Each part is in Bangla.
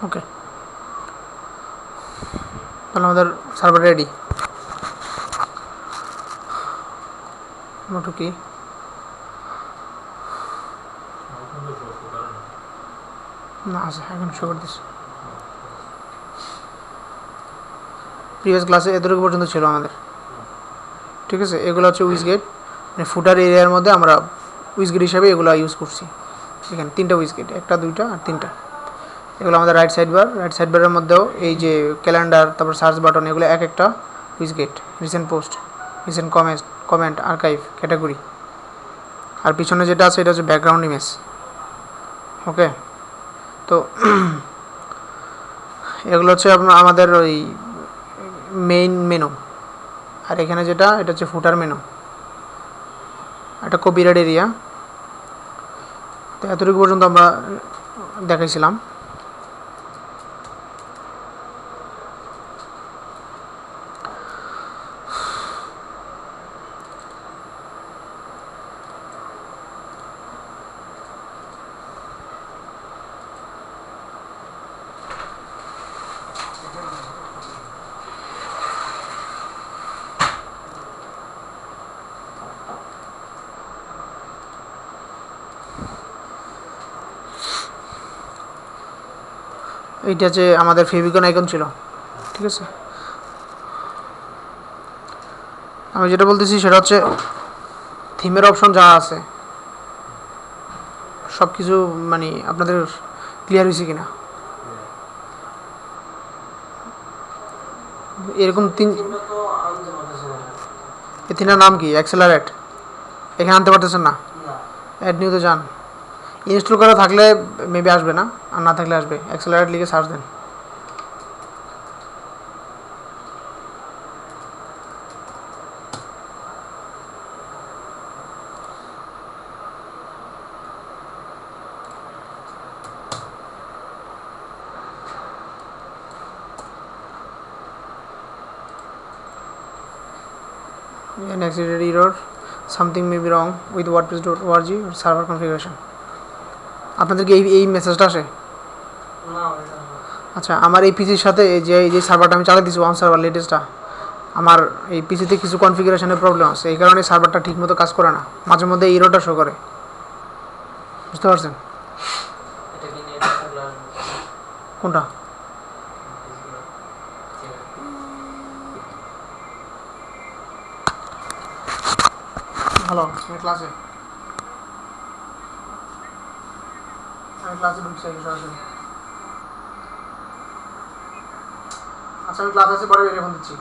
ওকে, তাহলে আমাদের সার্ভার রেডি। মোটো কি না আছে এখন শো করে দিচ্ছি। প্রিভিয়াস ক্লাসে এতটুকু পর্যন্ত ছিল আমাদের, ঠিক আছে। এগুলো হচ্ছে উইজগেট, মানে ফুটার এরিয়ার মধ্যে আমরা উইজগেট হিসাবে এগুলো ইউজ করছি। এখানে 3টা উইজগেট, 1টা 2টা আর 3টা। এগুলো আমাদের রাইট সাইড বারের মধ্যেও এই যে ক্যালেন্ডার, তারপর সার্চ বাটন, এগুলো এক একটা widget. Recent post, recent comment, archive, category. আর পিছনে যেটা আছে এটা হচ্ছে ব্যাকগ্রাউন্ড ইমেজ। ওকে, তো এগুলো হচ্ছে আমাদের ওই মেইন মেনু। আর এখানে যেটা, এটা হচ্ছে ফুটার মেনু, একটা কপিরাইট এরিয়া। তো এতটুকু পর্যন্ত আমরা দেখাইছিলাম। এইটা যে আমাদের ফেভিকন আইকন ছিল, ঠিক আছে। আমি যেটা বলতেছি সেটা হচ্ছে থিমের অপশন যা আছে সব কিছু মানে আপনাদের ক্লিয়ার হয়েছে কিনা। এরকম এই তিনটার নাম কি? অ্যাক্সেলারেট এখানে আনতে পারতেছেন না? অ্যাড নিউতে যান, ইনস্টল করা থাকলে মেবি আসবে না, আর না থাকলে আসবে। অ্যাক্সেলারেট লিখে সার্চ দেন। An accidental error, something may be wrong with wordpress.org or server configuration. আপনাদের কি এই মেসেজটা আসে? আচ্ছা, আমার এই পিসির সাথে এই যে সার্ভারটা আমি চালাই দিচ্ছি, ওয়ান সার্ভার লেটেস্টটা, আমার এই পিসিতে কিছু কনফিগারেশনের প্রবলেম আছে, এই কারণে সার্ভারটা ঠিকমতো কাজ করে না, মাঝে মধ্যে এররটা শো করে। বুঝতে পারছেন কোনটা? হ্যালো, আমি ক্লাসে ঢুকছি সরাসরি। আচ্ছা, আমি ক্লাস আছে, পরে বেরিয়ে ফোন দিচ্ছি।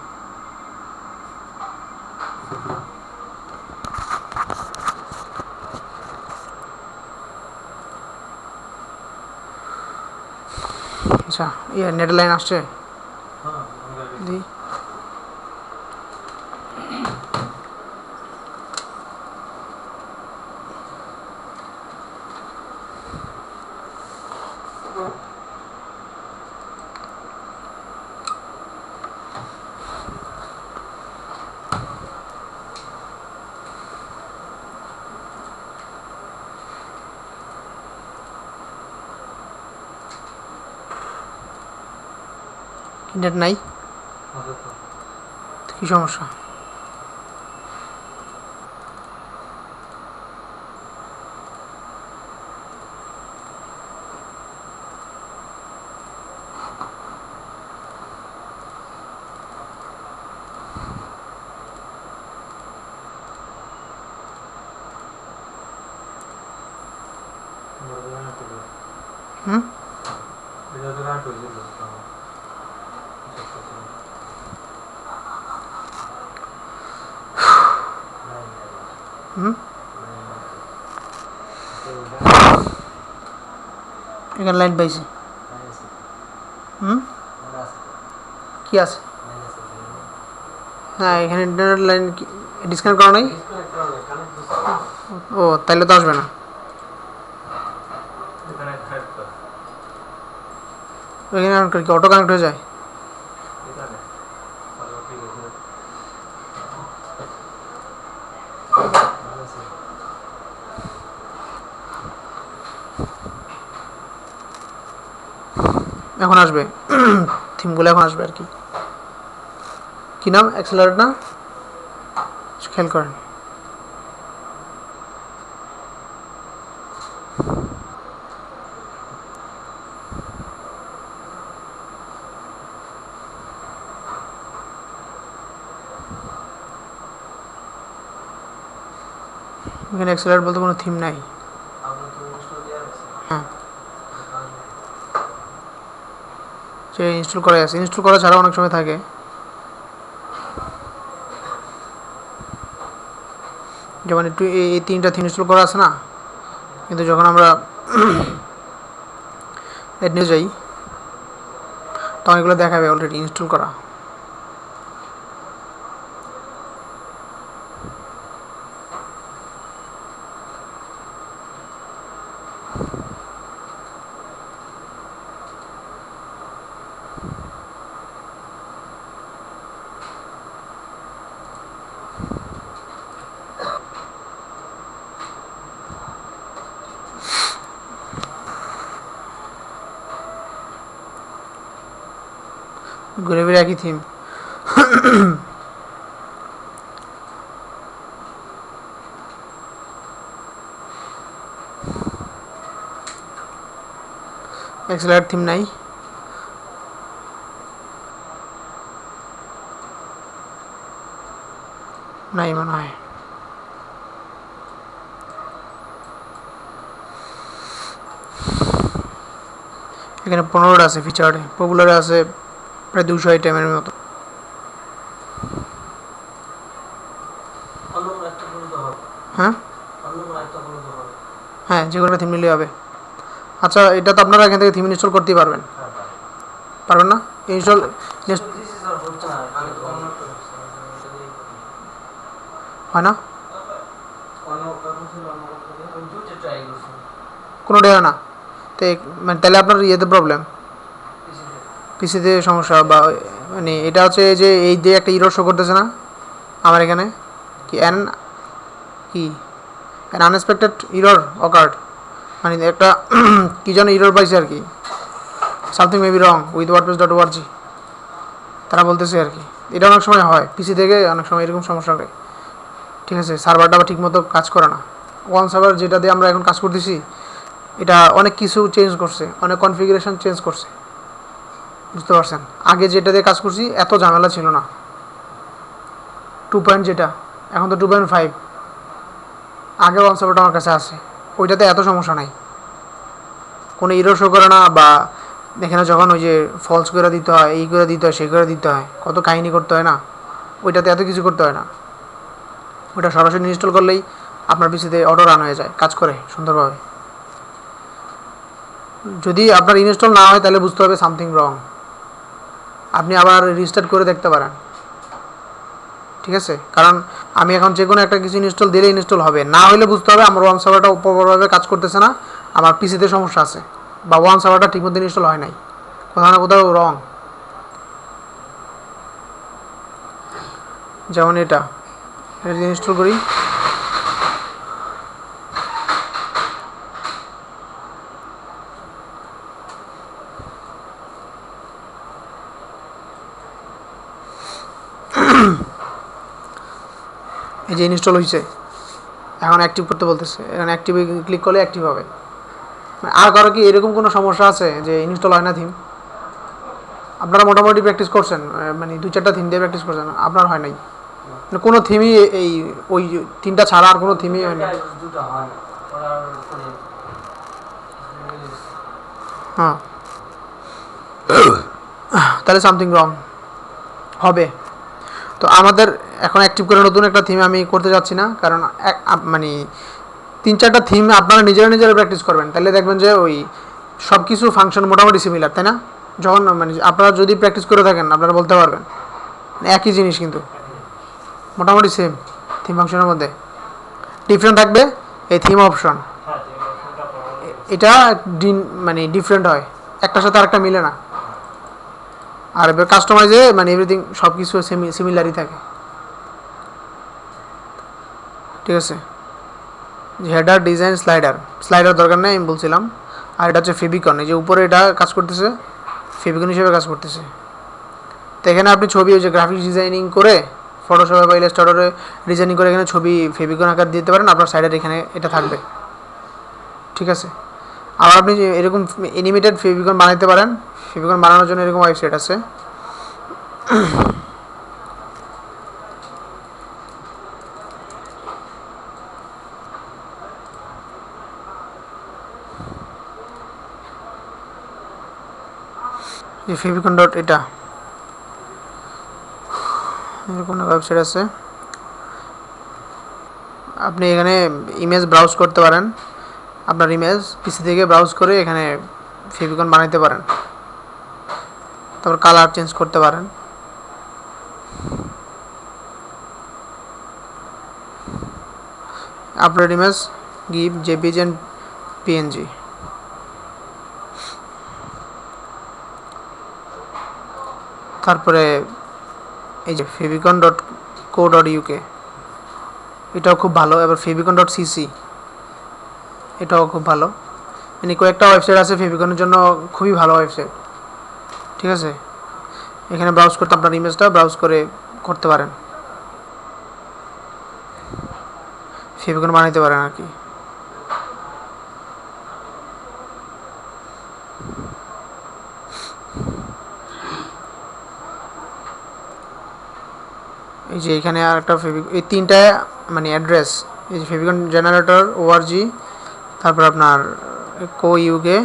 আচ্ছা, নেট লাইন আসছে দি নেট নাই, কি সমস্যা? হুম, হুম, এখানে লাইন পাইছি। হুম, কি আছে? হ্যাঁ, এখানে ইন্টারনেট লাইন ডিসকানেক্ট করা নাই। ও, তাইলে তো আসবে না। এখানে কি অটো কানেক্ট হয়ে যায়? এখন আসবে থিমগুলো এখন আসবে আর কি। কী নাম? অ্যাক্সেলারেট না? খেয়াল করেন। এখানে অ্যাক্সেলারেট বলতে কোনো থিম নাই। হ্যাঁ, সে ইনস্টল করাই আছে। ইনস্টল করা ছাড়া অনেক সময় থাকে, যেমন একটু এই 3টা থিম ইনস্টল করা আছে না, কিন্তু যখন আমরা এড নিয়ে যাই তখন এগুলো দেখাবে অলরেডি ইনস্টল করা। ঘুরে ফিরে একই থিম। অ্যাক্সেলারেট থিম নাই। নাই মনে হয়। এখানে 15টা আছে ফিচারে, পপুলারে আছে প্রায় 200 আইটেমের মতো। হ্যাঁ হ্যাঁ, যে কোনো থিম নিলেই হবে। আচ্ছা, এটা তো আপনারা এখান থেকে থিম ইনস্টল করতেই পারবেন, পারবেন না? ইনস্টল হয় না, কোনোটাই হয় না। তো মানে তাহলে আপনার ইয়েতে প্রবলেম, পিসিতে সমস্যা, বা মানে এটা হচ্ছে যে এই যে একটা ইরর শো করতেছে না আমার এখানে, কি কি অ্যান আনএক্সপেক্টেড ইরর অকার্ড, মানে একটা কী যেন ইরর পাইছে আর কি, something may be wrong with wordpress.org তারা বলতেছে আর কি। এটা অনেক সময় হয় পিসি থেকে, অনেক সময় এরকম সমস্যা হয়। ঠিক আছে, সার্ভারটা আবার ঠিকমতো কাজ করে না। ওয়ান সার্ভার যেটা দিয়ে আমরা এখন কাজ করতেছি, এটা অনেক কিছু চেঞ্জ করছে, অনেক কনফিগারেশন চেঞ্জ করছে, বুঝতে পারছেন? আগে যেটা দিয়ে কাজ করছি এত ঝামেলা ছিল না, 2 যেটা, এখন তো 2.5। আগে ওয়ান সার্ভারটা আমার কাছে আছে, ওইটাতে এত সমস্যা নাই, কোনো ইরো শো করে না, বা এখানে যখন ওই যে ফলস করে দিতে হয়, এই করে দিতে হয়, সেই করে দিতে হয়, কত কাহিনী করতে হয় না, ওইটাতে এত কিছু করতে হয় না। ওইটা সরাসরি ইনস্টল করলেই আপনার পিসিতে অটো রান হয়ে যায়, কাজ করে সুন্দরভাবে। যদি আপনার ইনস্টল না হয় তাহলে বুঝতে হবে সামথিং রং, আপনি আবার রিস্টার্ট করে দেখতে পারেন। ঠিক আছে, কারণ আমি এখন যে কোনো একটা কিছু ইনস্টল দিলে ইনস্টল হবে, না হলে বুঝতে হবে আমার ওয়ান সার্ভারটা প্রপারভাবে কাজ করতেছে না, আমার পিসিতে সমস্যা আছে, বা ওয়ান সার্ভারটা ঠিকমতো ইনস্টল হয় নাই, কোথাও না কোথাও রং। যেমন এটা ইনস্টল করি, এই যে ইনস্টল হয়েছে, এখন অ্যাক্টিভ করতে বলতেছে, এখন অ্যাক্টিভে ক্লিক করলে অ্যাক্টিভ হবে। আর কারো কি এরকম কোনো সমস্যা আছে যে ইনস্টল হয় না থিম? আপনারা মোটামুটি প্র্যাকটিস করছেন, মানে 2-4টা থিম দিয়ে প্র্যাকটিস করছেন, আপনার হয় নাই? মানে কোনো থিমই এই ওই 3টা ছাড়া আর কোনো থিমই হয় না? হ্যাঁ, তাহলে সামথিং রং হবে। তো আমাদের এখন অ্যাক্টিভ করে নতুন একটা থিম আমি করতে যাচ্ছি না, কারণ মানে 3-4টা থিম আপনারা নিজেরা প্র্যাকটিস করবেন, তাহলে দেখবেন যে ওই সব কিছু ফাংশন মোটামুটি সিমিলার, তাই না? যখন মানে আপনারা যদি প্র্যাকটিস করে থাকেন আপনারা বলতে পারবেন একই জিনিস, কিন্তু মোটামুটি সেম। থিম ফাংশনের মধ্যে ডিফারেন্ট থাকবে এই থিম অপশন, এটা মানে ডিফারেন্ট হয়, একটার সাথে আরেকটা মিলে না। আর এবার কাস্টমাইজে মানে এভরিথিং সব কিছু সিমিলারই থাকে। ঠিক আছে, হেডার ডিজাইন স্লাইডার দরকার নেই আমি বলছিলাম। আর এটা হচ্ছে ফেবিকন, এই যে উপরে এটা কাজ করতেছে, ফেভিকন হিসেবে কাজ করতেছে। তো এখানে আপনি ছবি ওই যে গ্রাফিক্স ডিজাইনিং করে ফটোশপে বা ইলাস্ট্রেটরে ডিজাইনিং করে এখানে ছবি ফেভিকন আকার দিতে পারেন, আপনার সাইডের এখানে এটা থাকবে, ঠিক আছে। আবার আপনি এরকম অ্যানিমেটেড ফেভিকন বানাতে পারেন। ফেভিকন বানানোর জন্য এরকম ওয়েবসাইট আছে। যে ফেভিকন ডট এটা এরকম ওয়েবসাইট আছে। আপনি এখানে ইমেজ ব্রাউজ করতে পারেন, আপনার ইমেজ পিসি থেকে ব্রাউজ করে এখানে ফেভিকন বানাইতে পারেন, তারপর কালার চেঞ্জ করতে পারেন। Upload image give JPG and PNG. তারপরে এই যে favicon dot co dot UK, এটাও খুব ভালো। এবার ফেভিকন ডট সিসি, এটাও খুব ভালো। মানে কয়েকটা ওয়েবসাইট আছে ফেভিকনের জন্য, খুবই ভালো ওয়েবসাইট, ঠিক আছে। এখানে ব্রাউজ করতে আপনার ইমেজটা ব্রাউজ করে করতে পারেন, ফেভিকন বানাইতে পারেন আর কি। এই যে এখানে আর একটা এই তিনটা মানে অ্যাড্রেস, এই যে ফেভিকন জেনারেটর ওআরজি, তারপর আপনার কো ইউকে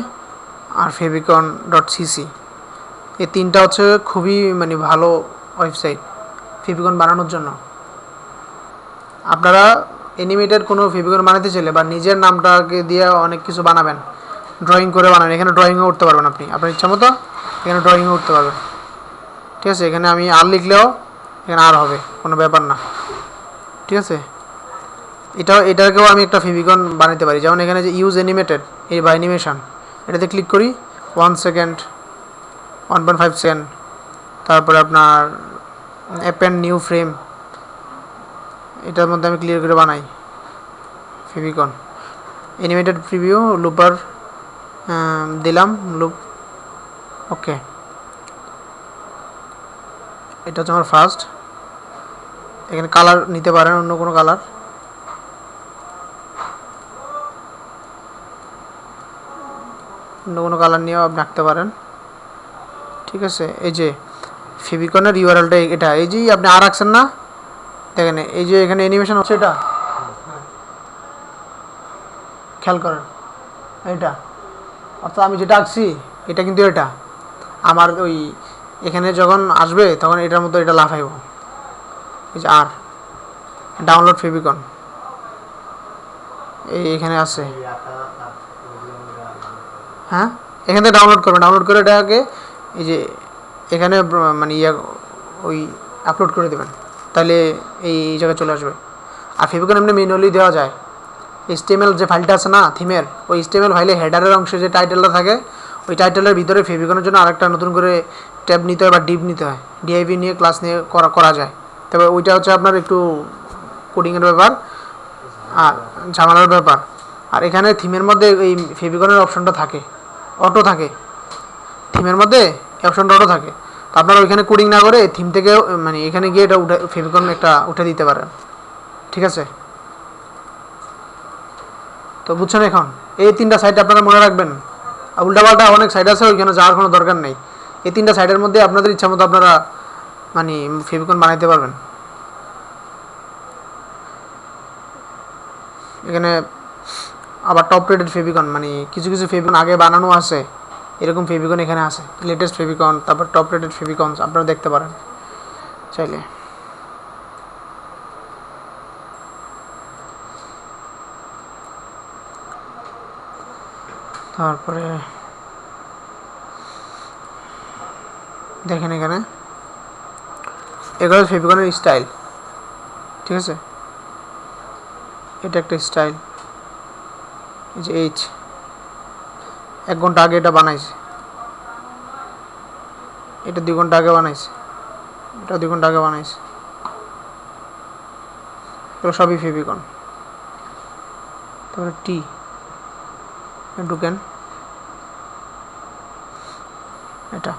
আর ফেভিকন ডট সিসি, এই তিনটা হচ্ছে খুবই মানে ভালো ওয়েবসাইট ফেভিকন বানানোর জন্য। আপনারা অ্যানিমেটেড কোনো ফেভিকন বানাতে চাইলে বা নিজের নামটাকে দিয়ে অনেক কিছু বানাবেন, ড্রয়িং করে বানাবেন, এখানে ড্রয়িংও উঠতে পারবেন আপনি আপনার ইচ্ছা মতো, এখানে ড্রয়িংও উঠতে পারবেন, ঠিক আছে। এখানে আমি আর লিখলেও এখানে আর হবে, কোনো ব্যাপার না, ঠিক আছে। এটাকেও আমি একটা ফেভিকন বানাতে পারি, যেমন এখানে যে ইউজ অ্যানিমেটেড এই বা অ্যানিমেশন, এটাতে ক্লিক করি 1 সেকেন্ড 1.5 সেকেন্ড, তারপরে আপনার অ্যাপেন্ড নিউ ফ্রেম, এটার মধ্যে আমি ক্লিয়ার করে বানাই ফেভিকন। অ্যানিমেটেড প্রিভিউ লুপার দিলাম লুপ, ওকে। এটা হচ্ছে আমার ফার্স্ট। এখানে কালার নিতে পারেন, অন্য কোনো কালার, অন্য কোনো কালার নিয়েও আপনি আঁকতে পারেন, ঠিক আছে। এই যে ফেভিকনের ইউআরএলটা এটা, এই যে আপনি আর আঁকছেন না, দেখেন এই যে এখানে অ্যানিমেশন হচ্ছে, এটা খেয়াল করেন, এটা অর্থাৎ আমি যেটা আঁকছি এটা কিন্তু এটা আমার ওই এখানে যখন আসবে তখন এটার মধ্যে এটা লাফাইব। এই যে আর ডাউনলোড ফেভিকন এই এখানে আছে, হ্যাঁ এখান থেকে ডাউনলোড করবেন, ডাউনলোড করে এটাকে এই যে এখানে মানে ওই আপলোড করে দেবেন, তাহলে এই জায়গায় চলে আসবে। আর ফেভিকন এমনি ম্যানুয়ালি দেওয়া যায়, HTML যে ফাইলটা আছে না থিমের, ওই HTML ফাইলে হেডারের অংশে যে টাইটেলটা থাকে, ওই টাইটেলের ভিতরে ফেভিকনের জন্য আরেকটা নতুন করে ট্যাব নিতে হয় বা ডিপ নিতে হয়, ডিআইভি নিয়ে ক্লাস নিয়ে করা যায়। তবে ওইটা হচ্ছে আপনার একটু কোডিংয়ের ব্যাপার আর ঝামেলার ব্যাপার। আর এখানে থিমের মধ্যে এই ফেভিকনের অপশনটা থাকে, অটো থাকে থিমের মধ্যে, এই অপশনটা অটো থাকে। তো আপনারা ওইখানে কোডিং না করে থিম থেকে মানে এখানে গিয়ে এটা ফেভিকন একটা উঠে দিতে পারেন, ঠিক আছে। তো বুঝছেন এখন এই তিনটা সাইট আপনারা মনে রাখবেন, উল্টাপাল্টা অনেক সাইট আছে, ওইখানে যাওয়ার কোনো দরকার নেই। এই তিনটা সাইটের মধ্যে আপনাদের ইচ্ছা মতো আপনারা মানে ফেভিকন বানাইতে পারবেন। এখানে আবার টপ রেটেড ফেভিকন, মানে কিছু কিছু ফেভিকন আগে বানানো আছে, এরকম ফেভিকন এখানে আছে, লেটেস্ট ফেভিকন, তারপর টপ রেটেড ফেভিকন আপনারা দেখতে পারেন চাইলে। তারপরে দেখেন এখানে এগুলো ফেভিকনের স্টাইল, ঠিক আছে। এটা একটা স্টাইল, এই যে এইচ 1 ঘন্টা আগে এটা বানাইছে, এটা 2 ঘন্টা আগে বানাইছে, এটা 2 ঘন্টা আগে বানাইছে, এগুলো সবই ফেভিকন। তারপরে ঢুকেন, এটা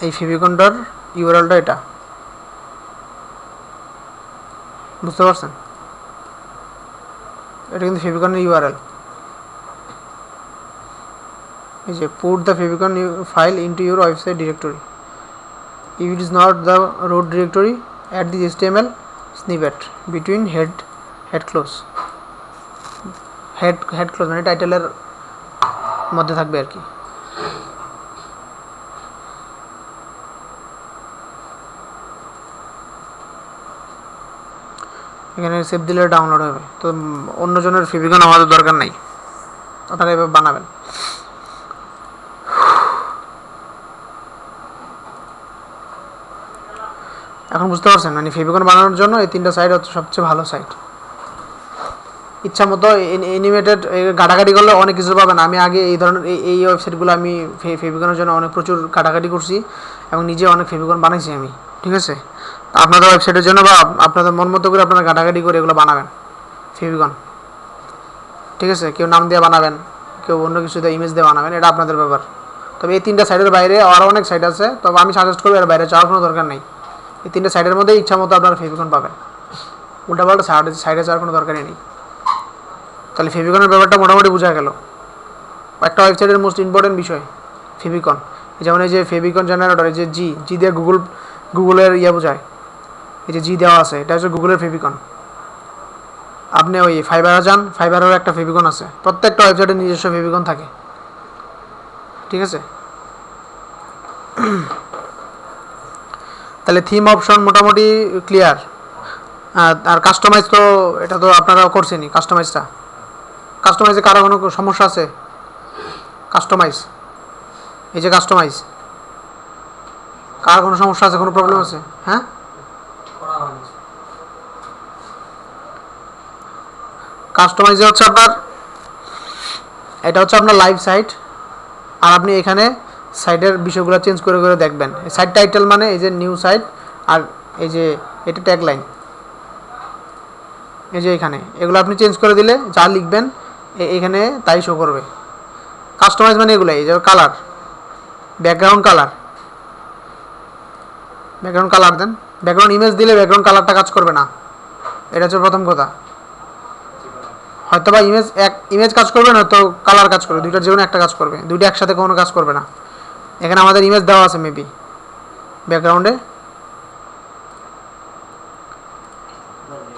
এই ফেভিকনটার ইউআরএলটা এটা, বুঝতে পারছেন? এটা কিন্তু ফেভিকনের ইউআরএল। এই যে put the favicon file into your website directory, if it is not the root directory, add the HTML snippet between head close মানে টাইটেলের মধ্যে থাকবে আর কি। এখানে সেভ দিলে ডাউনলোড হবে। তো অন্যজনের ফেভিকন আমাদের দরকার নাই, আপনারা এভাবে বানাবেন। এখন বুঝতে পারছেন, মানে ফেভিকন বানানোর জন্য এই 3টা সাইট হচ্ছে সবচেয়ে ভালো সাইট। ইচ্ছা মতো অ্যানিমেটেড ঘাটাঘাটি করলে অনেক কিছু পাবেন। আমি আগে এই ধরনের এই ওয়েবসাইটগুলো আমি ফেভিকনের জন্য অনেক প্রচুর ঘাটাঘাটি করছি এবং নিজে অনেক ফেভিকন বানাইছি আমি, ঠিক আছে? আপনাদের ওয়েবসাইটের জন্য বা আপনাদের মন মতো করে আপনারা ঘাটাঘাটি করে এগুলো বানাবেন ফেভিকন, ঠিক আছে? কেউ নাম দিয়ে বানাবেন, কেউ অন্য কিছু দিয়ে ইমেজ দিয়ে বানাবেন, এটা আপনাদের ব্যাপার। তবে এই 3টা সাইটের বাইরে আরও অনেক সাইট আছে, তবে আমি সাজেস্ট করবো এর বাইরে যাওয়ার কোনো দরকার নেই। এই 3টা সাইটের মধ্যে ইচ্ছা মতো আপনারা ফেভিকন পাবেন, উল্টাপাল্টা সাইডে যাওয়ার কোনো দরকারই নেই। তাহলে ফেভিকনের ব্যাপারটা মোটামুটি বোঝা গেল। একটা ওয়েবসাইটের মোস্ট ইম্পর্টেন্ট বিষয় ফেভিকন। যেমন এই যে ফেভিকন জেনারেটর, এই যে জি দিয়ে গুগলের বোঝায়, এই যে জি দেওয়া আছে, এটা হচ্ছে গুগলের ফেভিকন। আপনি ওই ফাইবারে যান, ফাইবারের একটা ফেভিকন আছে, প্রত্যেকটা ওয়েবসাইটের নিজস্ব ফেভিকন থাকে, ঠিক আছে? তাহলে থিম অপশন মোটামুটি ক্লিয়ার। আর কাস্টমাইজ তো এটা তো আপনারাও করছেনই। কাস্টমাইজে কারো কোনো সমস্যা আছে? কাস্টমাইজ, এই যে কাস্টমাইজ, কার কোনো সমস্যা আছে, কোনো প্রবলেম আছে? হ্যাঁ, কাস্টমাইজে হচ্ছে আপনার, এটা হচ্ছে আপনার লাইভ সাইট, আর আপনি এখানে সাইটের বিষয়গুলো চেঞ্জ করে করে দেখবেন। সাইট টাইটেল মানে এই যে নিউ সাইট, আর এই যে এটা ট্যাগলাইন, এই যে এখানে এগুলো আপনি চেঞ্জ করে দিলে যা লিখবেন এখানে তাই শো করবে। কাস্টমাইজ মানে এগুলো, এই যে কালার, ব্যাকগ্রাউন্ড কালার দেন, ব্যাকগ্রাউন্ড ইমেজ দিলে ব্যাকগ্রাউন্ড কালারটা কাজ করবে না, এটা হচ্ছে প্রথম কথা। হয়তো বা ইমেজ কাজ করবে না, তো কালার কাজ করবে, দুইটার যেকোনো একটা কাজ করবে, দুইটা একসাথে কোনো কাজ করবে না। এখানে আমাদের ইমেজ দেওয়া আছে মেবি ব্যাকগ্রাউন্ডে,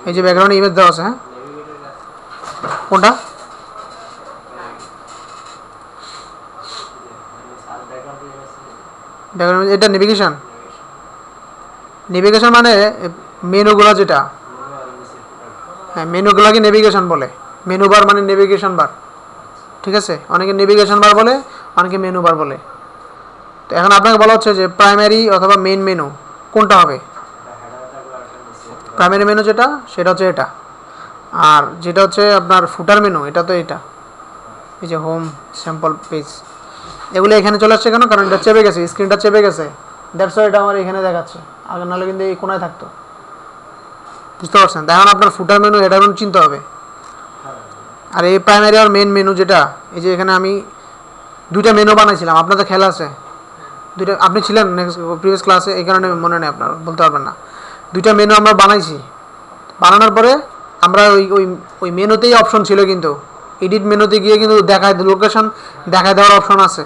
এই যে ব্যাকগ্রাউন্ডে ইমেজ দেওয়া আছে। হ্যাঁ, কোনটা? ব্যাকগ্রাউন্ড এটা নেভিগেশন মানে মেনুগুলো, যেটা, হ্যাঁ মেনুগুলোকে নেভিগেশন বলে। মেনু বার মানে নেভিগেশন বার, ঠিক আছে? অনেকে নেভিগেশন বার বলে, অনেকে মেনু বার বলে। তো এখন আপনাকে বলা হচ্ছে যে প্রাইমারি অথবা মেইন মেনু কোনটা হবে। প্রাইমারি মেনু যেটা, সেটা হচ্ছে এটা, আর যেটা হচ্ছে আপনার ফুটার মেনু, এটা তো এটা, এই যে হোম, স্যাম্পল পেজ, এগুলো এখানে চলে আসছে কেন? কারণ এটা চেপে গেছে, স্ক্রিনটা চেপে গেছে, দ্যাটস ওয়াই এটা আমার এখানে দেখাচ্ছে। আগে নাহলে কিন্তু এই কোনায় থাকতো, বুঝতে পারছেন? এখন আপনার ফুটার মেনু, এটা এখন চিনতে হবে। আর এই প্রাইমারি আর মেন মেনু যেটা, এই যে এখানে আমি দুইটা মেনু বানাইছিলাম, আপনাদের খেলা আছে দুইটা, আপনি ছিলেন নেক্সট প্রিভিয়াস ক্লাসে, এই কারণে মনে নেই, আপনার বলতে পারবেন না। দুইটা মেনু আমরা বানাইছি, বানানোর পরে আমরা ওই মেনুতেই অপশন ছিল, কিন্তু এডিট মেনুতে গিয়ে কিন্তু লোকেশন দেখায় দেওয়ার অপশন আছে,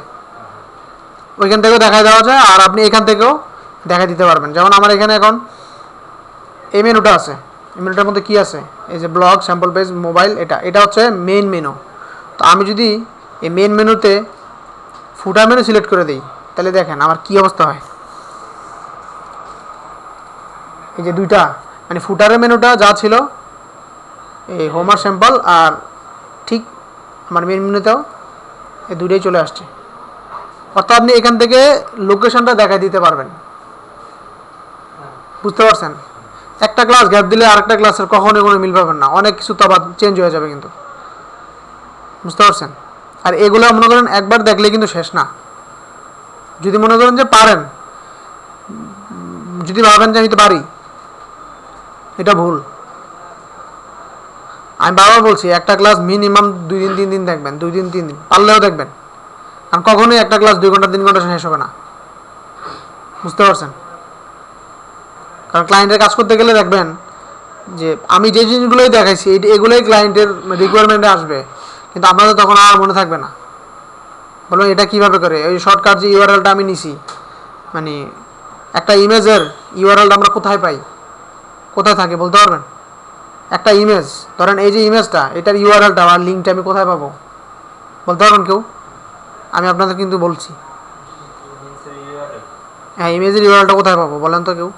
ওইখান থেকেও দেখায় দেওয়া যায়, আর আপনি এখান থেকেও দেখা দিতে পারবেন। যেমন আমার এখানে এখন এই মেনুটা আছে, এই মেনুটার মধ্যে কী আছে? এই যে ব্লগ, স্যাম্পল পেজ, মোবাইল, এটা হচ্ছে মেইন মেনু। তো আমি যদি এই মেইন মেনুতে ফুটার মেনু সিলেক্ট করে দিই, তাহলে দেখেন আমার কী অবস্থা হয়। এই যে দুইটা, মানে ফুটারের মেনুটা যা ছিল এই হোম আর স্যাম্পল, আর ঠিক আমার মেন মেনুতেও এই দুইটাই চলে আসছে। অর্থাৎ আপনি এখান থেকে লোকেশনটা দেখাই দিতে পারবেন, বুঝতে পারছেন? একটা ক্লাস গ্যাপ দিলে আরেকটা ক্লাসের কখনোই কোনো মিল পাবেন না, অনেক কিছু তো আবার চেঞ্জ হয়ে যাবে কিন্তু, বুঝতে পারছেন? আর এগুলো মনে করেন একবার দেখলে কিন্তু শেষ না। যদি মনে করেন যে পারেন, যদি ভাবেন যে আমি তো পারি, এটা ভুল। আমি বারবার বলছি একটা ক্লাস মিনিমাম 2 দিন 3 দিন দেখবেন, 2 দিন 3 দিন পারলেও দেখবেন, কারণ কখনোই একটা ক্লাস 2 ঘন্টা 3 ঘন্টা শেষ হবে না, বুঝতে পারছেন? কারণ ক্লায়েন্টের কাজ করতে গেলে দেখবেন যে আমি যে জিনিসগুলোই দেখাইছি এগুলোই ক্লায়েন্টের রিকোয়ারমেন্টে আসবে, কিন্তু আপনাদের তখন আর মনে থাকবে না। বলুন এটা কীভাবে করে, ওই শর্টকাট যে ইউআরএলটা আমি নিছি, মানে একটা ইমেজের ইউআরএলটা আমরা কোথায় পাই, কোথায় থাকে বলতে পারবেন? একটা ইমেজ ধরেন, এই যে ইমেজটা, এটার ইউআরএলটা আর লিঙ্কটা আমি কোথায় পাবো বলতে পারবেন কেউ? আমি আপনাদের কিন্তু বলছি, হ্যাঁ ইমেজের ইউআরএলটা কোথায় পাবো বলেন তো কেউ?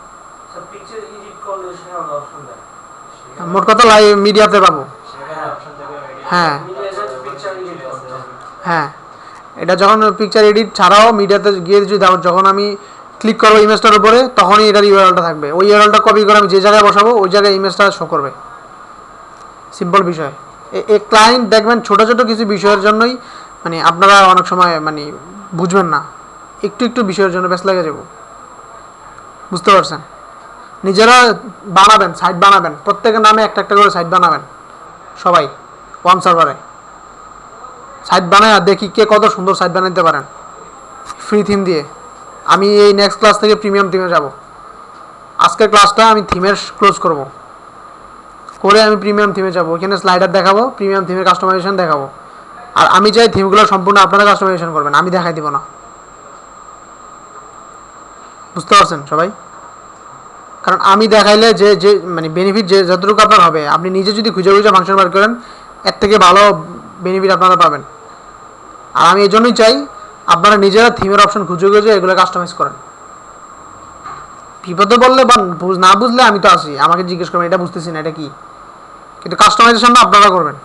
মোট কথা লাইভ মিডিয়াতে পাবো। হ্যাঁ হ্যাঁ, এটা যখন পিকচার এডিট ছাড়াও মিডিয়াতে গিয়ে যদি যখন আমি ক্লিক করবো ইমেজটার উপরে, তখনই এটার ইউআরএলটা থাকবে। ওই ইউআরএলটা কপি করে আমি যে জায়গায় বসাবো ওই জায়গায় ইমেজটা শো করবে। সিম্পল বিষয়। এই ক্লায়েন্ট দেখবেন ছোটো ছোটো কিছু বিষয়ের জন্যই মানে আপনারা অনেক সময় মানে বুঝবেন না, একটু একটু বিষয়ের জন্য ব্যস্ত লেগে যাব, বুঝতে পারছেন? নিজেরা বানাবেন, সাইট বানাবেন, প্রত্যেকের নামে একটা একটা করে সাইট বানাবেন, সবাই ওয়ান সার্ভারে সাইট বানায় দেখি কে কত সুন্দর সাইট বানাতে পারেন ফ্রি থিম দিয়ে। আমি এই নেক্সট ক্লাস থেকে প্রিমিয়াম থিমে যাব। আজকের ক্লাসটা আমি থিমের ক্লোজ করব, করে আমি প্রিমিয়াম থিমে যাব, ওইখানে স্লাইডার দেখাবো, প্রিমিয়াম থিমের কাস্টমাইজেশন দেখাবো। আর আমি চাই থিমগুলো সম্পূর্ণ আপনারা কাস্টমাইজেশন করবেন, আমি দেখাই দিব না, বুঝতে পারছেন সবাই? কারণ আমি দেখাইলে যে যে মানে বেনিফিট যে যতটুকু আপনার হবে, আপনি নিজে যদি খুঁজে খুঁজে ফাংশন বার করেন এর থেকে ভালো বেনিফিট আপনারা পাবেন। আর আমি এই জন্যই চাই আপনারা নিজেরা থিমের অপশন খুঁজে খুঁজে এগুলো কাস্টমাইজ করেন। বিপদে বললে বা না বুঝলে আমি তো আছি, আমাকে জিজ্ঞেস করবেন এটা বুঝতেছি না এটা কি, কিন্তু কাস্টমাইজেশনটা আপনারা করবেন,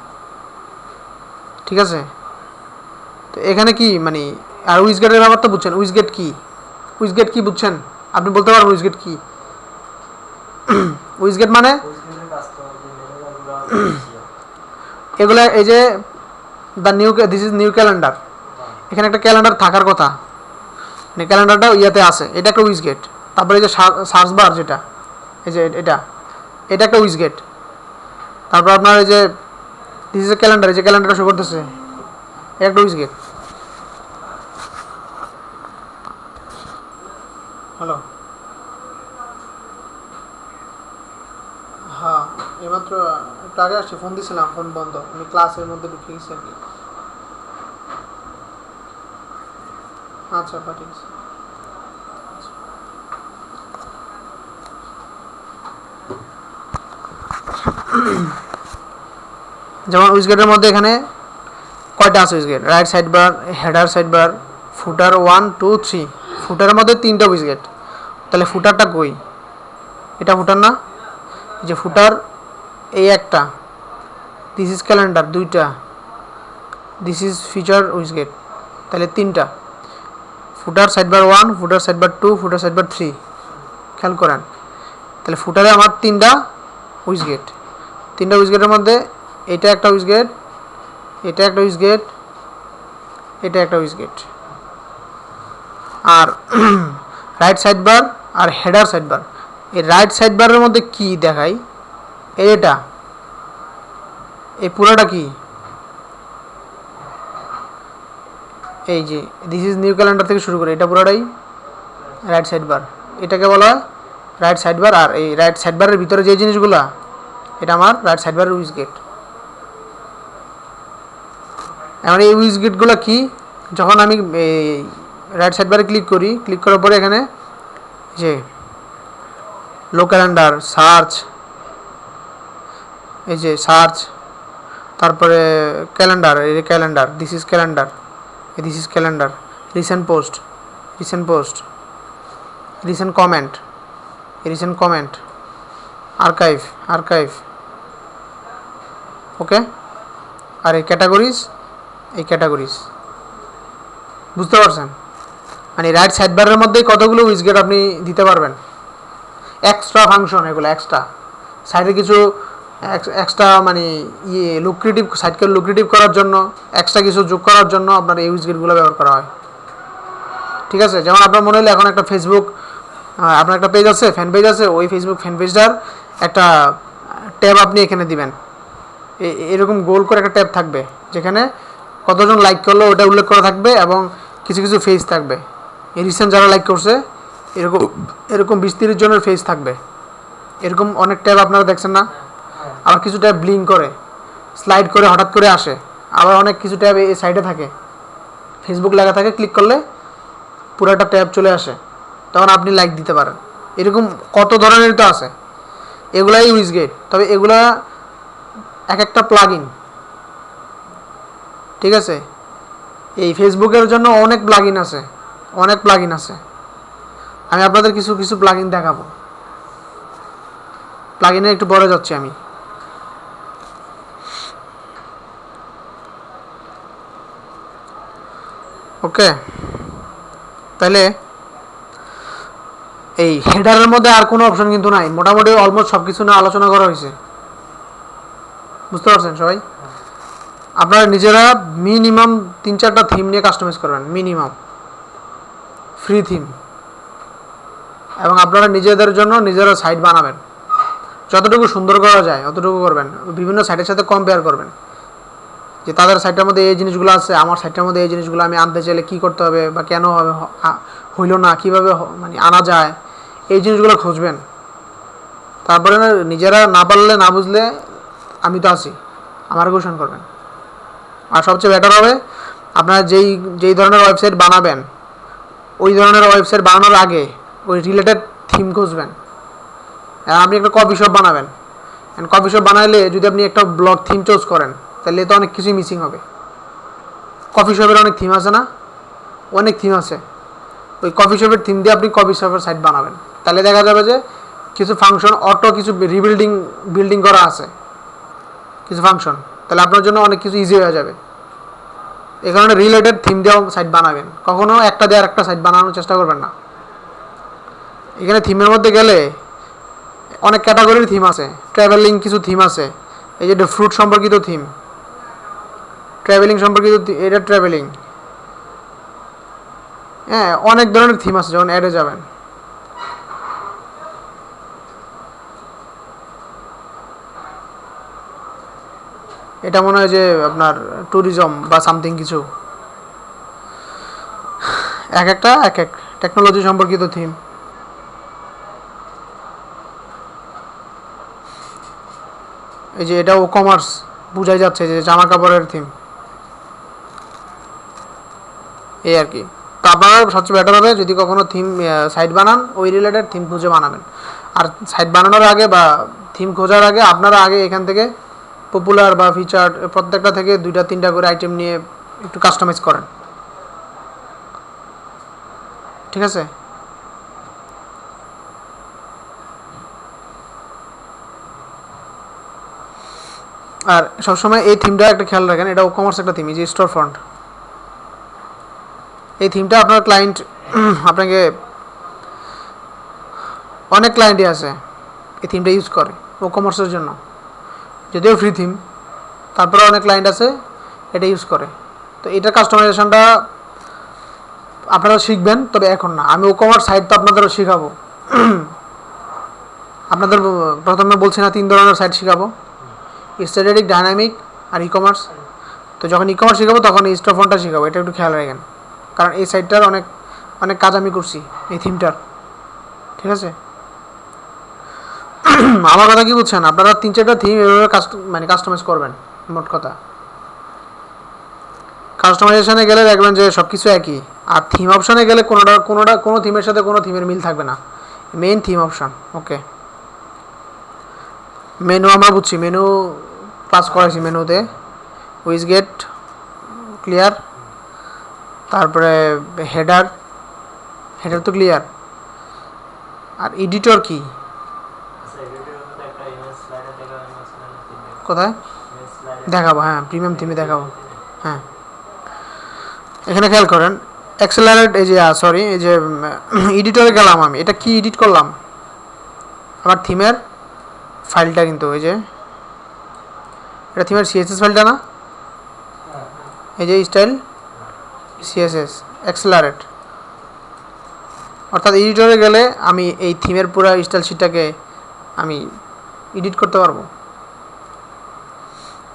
ঠিক আছে? তো এখানে কি মানে, আর উইজগেটের ব্যাপার তো বুঝছেন, উইজগেট কি, উইজগেট কি বুঝছেন? আপনি বলতে পারবেন উইজগেট কি? উইজগেট মানে এগুলো, এই যে the new, this is new calendar, এখানে একটা ক্যালেন্ডার থাকার কথা, মানে ক্যালেন্ডারটা ইয়াতে আছে, এটা একটা উইজগেট। তারপরে এই যে সার্চ বার যেটা, এই যে এটা এটা একটা উইজগেট। তারপর আপনার এই যে দিস ইজ এ ক্যালেন্ডার, এই যে ক্যালেন্ডারটা শো করতেছে, এটা একটা উইজগেট। হ্যালো, হ্যাঁ এইমাত্র একটু আগে আসছে, ফোন দিয়েছিলাম, ফোন বন্ধ, আমি ক্লাসের মধ্যে ঢুকে গেছি আর কি। আচ্ছা পাঠিয়েছি। যেমন উইজগেটের মধ্যে এখানে কয়টা আছে widget? Right sidebar, header sidebar, footer 1 2 3, ফুটারের মধ্যে 3টা উইজগেট। তাহলে ফুটারটা কই? এটা ফুটার না, যে ফুটার এই একটা, দিস ইজ ক্যালেন্ডার 2টা, দিস ইজ ফিচার উইজগেট, তাহলে 3টা। ফুটার সাইড বার 1, ফুটার সাইড বার 2, ফুটার সাইড বার 3, খেয়াল করেন। তাহলে ফুটারে আমার 3টা উইজগেট, 3টা উইজগেটের মধ্যে এটা একটা উইজগেট, এটা একটা উইজগেট, এটা একটা উইজগেট। আর রাইট সাইড বার আর হেডার সাইড বার, এই রাইট সাইড বারের মধ্যে কি দেখাই, এটা এই পুরোটা কি, এই যে দিস ইজ নিউ ক্যালেন্ডার থেকে শুরু করে এটা পুরোটাই রাইট সাইড বার, এটাকে বলা হয় রাইট সাইড বার। আর এই রাইট সাইড বারের ভিতরে যে জিনিসগুলো, এটা আমার রাইট সাইড বারের উইজগেট। এবার এই উইজগেটগুলো কি, যখন আমি রাইট সাইড বারে ক্লিক করি, ক্লিক করার পরে এখানে যে লো ক্যালেন্ডার, সার্চ, এই যে সার্চ, তারপরে ক্যালেন্ডার, এই যে calendar, this is calendar, this is calendar, recent post, recent post, recent comment, recent comment, archive, archive, okay. আর এই ক্যাটাগরিজ, এই ক্যাটাগরিজ, বুঝতে পারছেন? মানে রাইট সাইড বারের মধ্যেই কতগুলো উইজগেট আপনি দিতে পারবেন, এক্সট্রা ফাংশন, এগুলো এক্সট্রা সাইডে কিছু এক্সট্রা মানে ইয়ে লুক্রেটিভ, সাইটকে লুক্রেটিভ করার জন্য এক্সট্রা কিছু যোগ করার জন্য আপনার এই উইজগেটগুলো ব্যবহার করা হয়, ঠিক আছে? যেমন আপনার মনে হলে এখন একটা ফেসবুক, আপনার একটা পেজ আছে, ফ্যান পেজ আছে, ওই ফেসবুক ফ্যান পেজটার একটা ট্যাব আপনি এখানে দিবেন, এরকম গোল করে একটা ট্যাব থাকবে যেখানে কতজন লাইক করলো ওটা উল্লেখ করা থাকবে এবং কিছু কিছু ফেজ থাকবে, এই রিসেন্ট যারা লাইক করছে এরকম এরকম 20-30 জনের ফেজ থাকবে। এরকম অনেক ট্যাব আপনারা দেখছেন না? আবার কিছু ট্যাব ব্লিঙ্ক করে, স্লাইড করে হঠাৎ করে আসে, আবার অনেক কিছু ট্যাব এই সাইডে থাকে, ফেসবুক লেখা থাকে, ক্লিক করলে পুরো একটা ট্যাব চলে আসে, তখন আপনি লাইক দিতে পারেন। এরকম কত ধরনের তো আছে, এগুলাই উইজগেট। তবে এগুলা এক একটা প্লাগইন, ঠিক আছে? এই ফেসবুকের জন্য অনেক প্লাগইন আছে, অনেক প্লাগইন আছে। আমি আপনাদের কিছু কিছু প্লাগইন দেখাবো। প্লাগইনে একটু পরে যাচ্ছি আমি। ওকে, তাহলে এই হেডারের মধ্যে আর কোনো অপশন কিন্তু নাই, মোটামুটি অলমোস্ট সব কিছু না আলোচনা করা হয়েছে, বুঝতে পারছেন সবাই? আপনারা নিজেরা মিনিমাম 3-4টা থিম নিয়ে কাস্টমাইজ করবেন, মিনিমাম ফ্রি থিম, এবং আপনারা নিজেদের জন্য নিজেরা সাইট বানাবেন, যতটুকু সুন্দর করা যায় অতটুকু করবেন, বিভিন্ন সাইটের সাথে কম্পেয়ার করবেন যে তাদের সাইটের মধ্যে এই জিনিসগুলো আছে, আমার সাইটের মধ্যে এই জিনিসগুলো আমি আনতে চাইলে কী করতে হবে বা কেন হবে হইল না, কীভাবে মানে আনা যায়, এই জিনিসগুলো খুঁজবেন। তারপরে নিজেরা না পারলে না বুঝলে আমি তো আছি, আমার কোয়েশন করবেন। আর সবচেয়ে বেটার হবে আপনারা যেই ধরনের ওয়েবসাইট বানাবেন ওই ধরনের ওয়েবসাইট বানানোর আগে ওই রিলেটেড থিম খুঁজবেন। আপনি একটা কফি শপ বানাবেন, কফি শপ বানাইলে যদি আপনি একটা ব্লগ থিম চুজ করেন তাহলে তো অনেক কিছুই মিসিং হবে। কফি শপের অনেক থিম আছে না, অনেক থিম আছে, ওই কফি শপের থিম দিয়ে আপনি কফি শপের সাইট বানাবেন, তাহলে দেখা যাবে যে কিছু ফাংশন অটো কিছু বিল্ডিং করা আছে কিছু ফাংশন, তাহলে আপনার জন্য অনেক কিছু ইজি হয়ে যাবে। এই কারণে রিলেটেড থিম দিয়েও সাইট বানাবেন, কখনো একটা দিয়ে আর একটা সাইট বানানোর চেষ্টা করবেন না। এখানে থিমের মধ্যে গেলে অনেক ক্যাটাগরির থিম আছে, ট্রাভেলিং কিছু থিম আছে, এই যে ফ্রুট সম্পর্কিত থিম, ট্রাভেলিং সম্পর্কিত, এটা ট্রাভেলিং, হ্যাঁ অনেক ধরনের থিম আছে। যখন অ্যাডে যাবেন এটা মনে হয় যে আপনার ট্যুরিজম বা সামথিং কিছু, এক একটা এক এক টেকনোলজি সম্পর্কিত থিম। এই যে এটা ও কমার্স বুঝাই যাচ্ছে যে জামা কাপড়ের থিম, এই আর কি। তো আপনারা সবচেয়ে বেটার হবে যদি কখনো থিম সাইট বানান ওই রিলেটেড থিম খুঁজে বানাবেন। আর সাইট বানানোর আগে বা থিম খোঁজার আগে আপনারা আগে এখান থেকে পপুলার বা ফিচার প্রত্যেকটা থেকে 2-3টা করে আইটেম নিয়ে একটু কাস্টমাইজ করেন, ঠিক আছে? আর সবসময় এই থিমটা একটা খেয়াল রাখেন, এটা ও কমার্স একটা থিম, এই যে স্টোর ফ্রন্ট, এই থিমটা আপনার ক্লায়েন্ট আপনাকে অনেক ক্লায়েন্টই আছে এই থিমটা ইউজ করে ও কমার্সের জন্য, যদিও ফ্রি থিম, তারপরে অনেক ক্লায়েন্ট আছে এটা ইউজ করে। তো এটা কাস্টমাইজেশনটা আপনারা শিখবেন, তবে এখন না, আমি ও কমার্স সাইট তো আপনাদেরও শেখাবো। আপনাদের প্রথমে বলছি না 3 ধরনের সাইট শেখাবো, স্ট্যাটিক, ডাইনামিক আর ই কমার্স। তো যখন ই কমার্স শেখাবো তখন এই স্টোর ফ্রন্টটা শেখাবো, এটা একটু খেয়াল রাখেন, কারণ এই সাইটটার অনেক অনেক কাজ আমি করছি এই থিমটার, ঠিক আছে? আমার কথা কি বুঝছেন? আপনারা 3-4টা থিম এভাবে কাস্টমাইজ করবেন। মোট কথা কাস্টমাইজেশনে গেলে দেখবেন যে সব কিছু একই, আর থিম অপশনে গেলে কোনো থিমের সাথে কোনো থিমের মিল থাকবে না, মেইন থিম অপশন। ওকে, মেনু আমরা বুঝছি, মেনু পাস করাইছি, মেনুতে উইজগেট ক্লিয়ার, তারপরে হেডার তো ক্লিয়ার। আর এডিটর কি কোথায় দেখাবো? হ্যাঁ প্রিমিয়াম থিমে দেখাবো। হ্যাঁ এখানে খেয়াল করেন অ্যাক্সেলারেট, এই যে সরি এই যে এডিটরে গেলাম, আমি এটা কি এডিট করলাম আমার থিমের ফাইলটা, কিন্তু এই যে এটা থিমের সিএসএস ফাইলটা না, এই যে স্টাইল সিএসএস অ্যাক্সেলারেট, অর্থাৎ এডিটরে গেলে আমি এই থিমের পুরো স্টাইল শিটটাকে আমি এডিট করতে পারবো।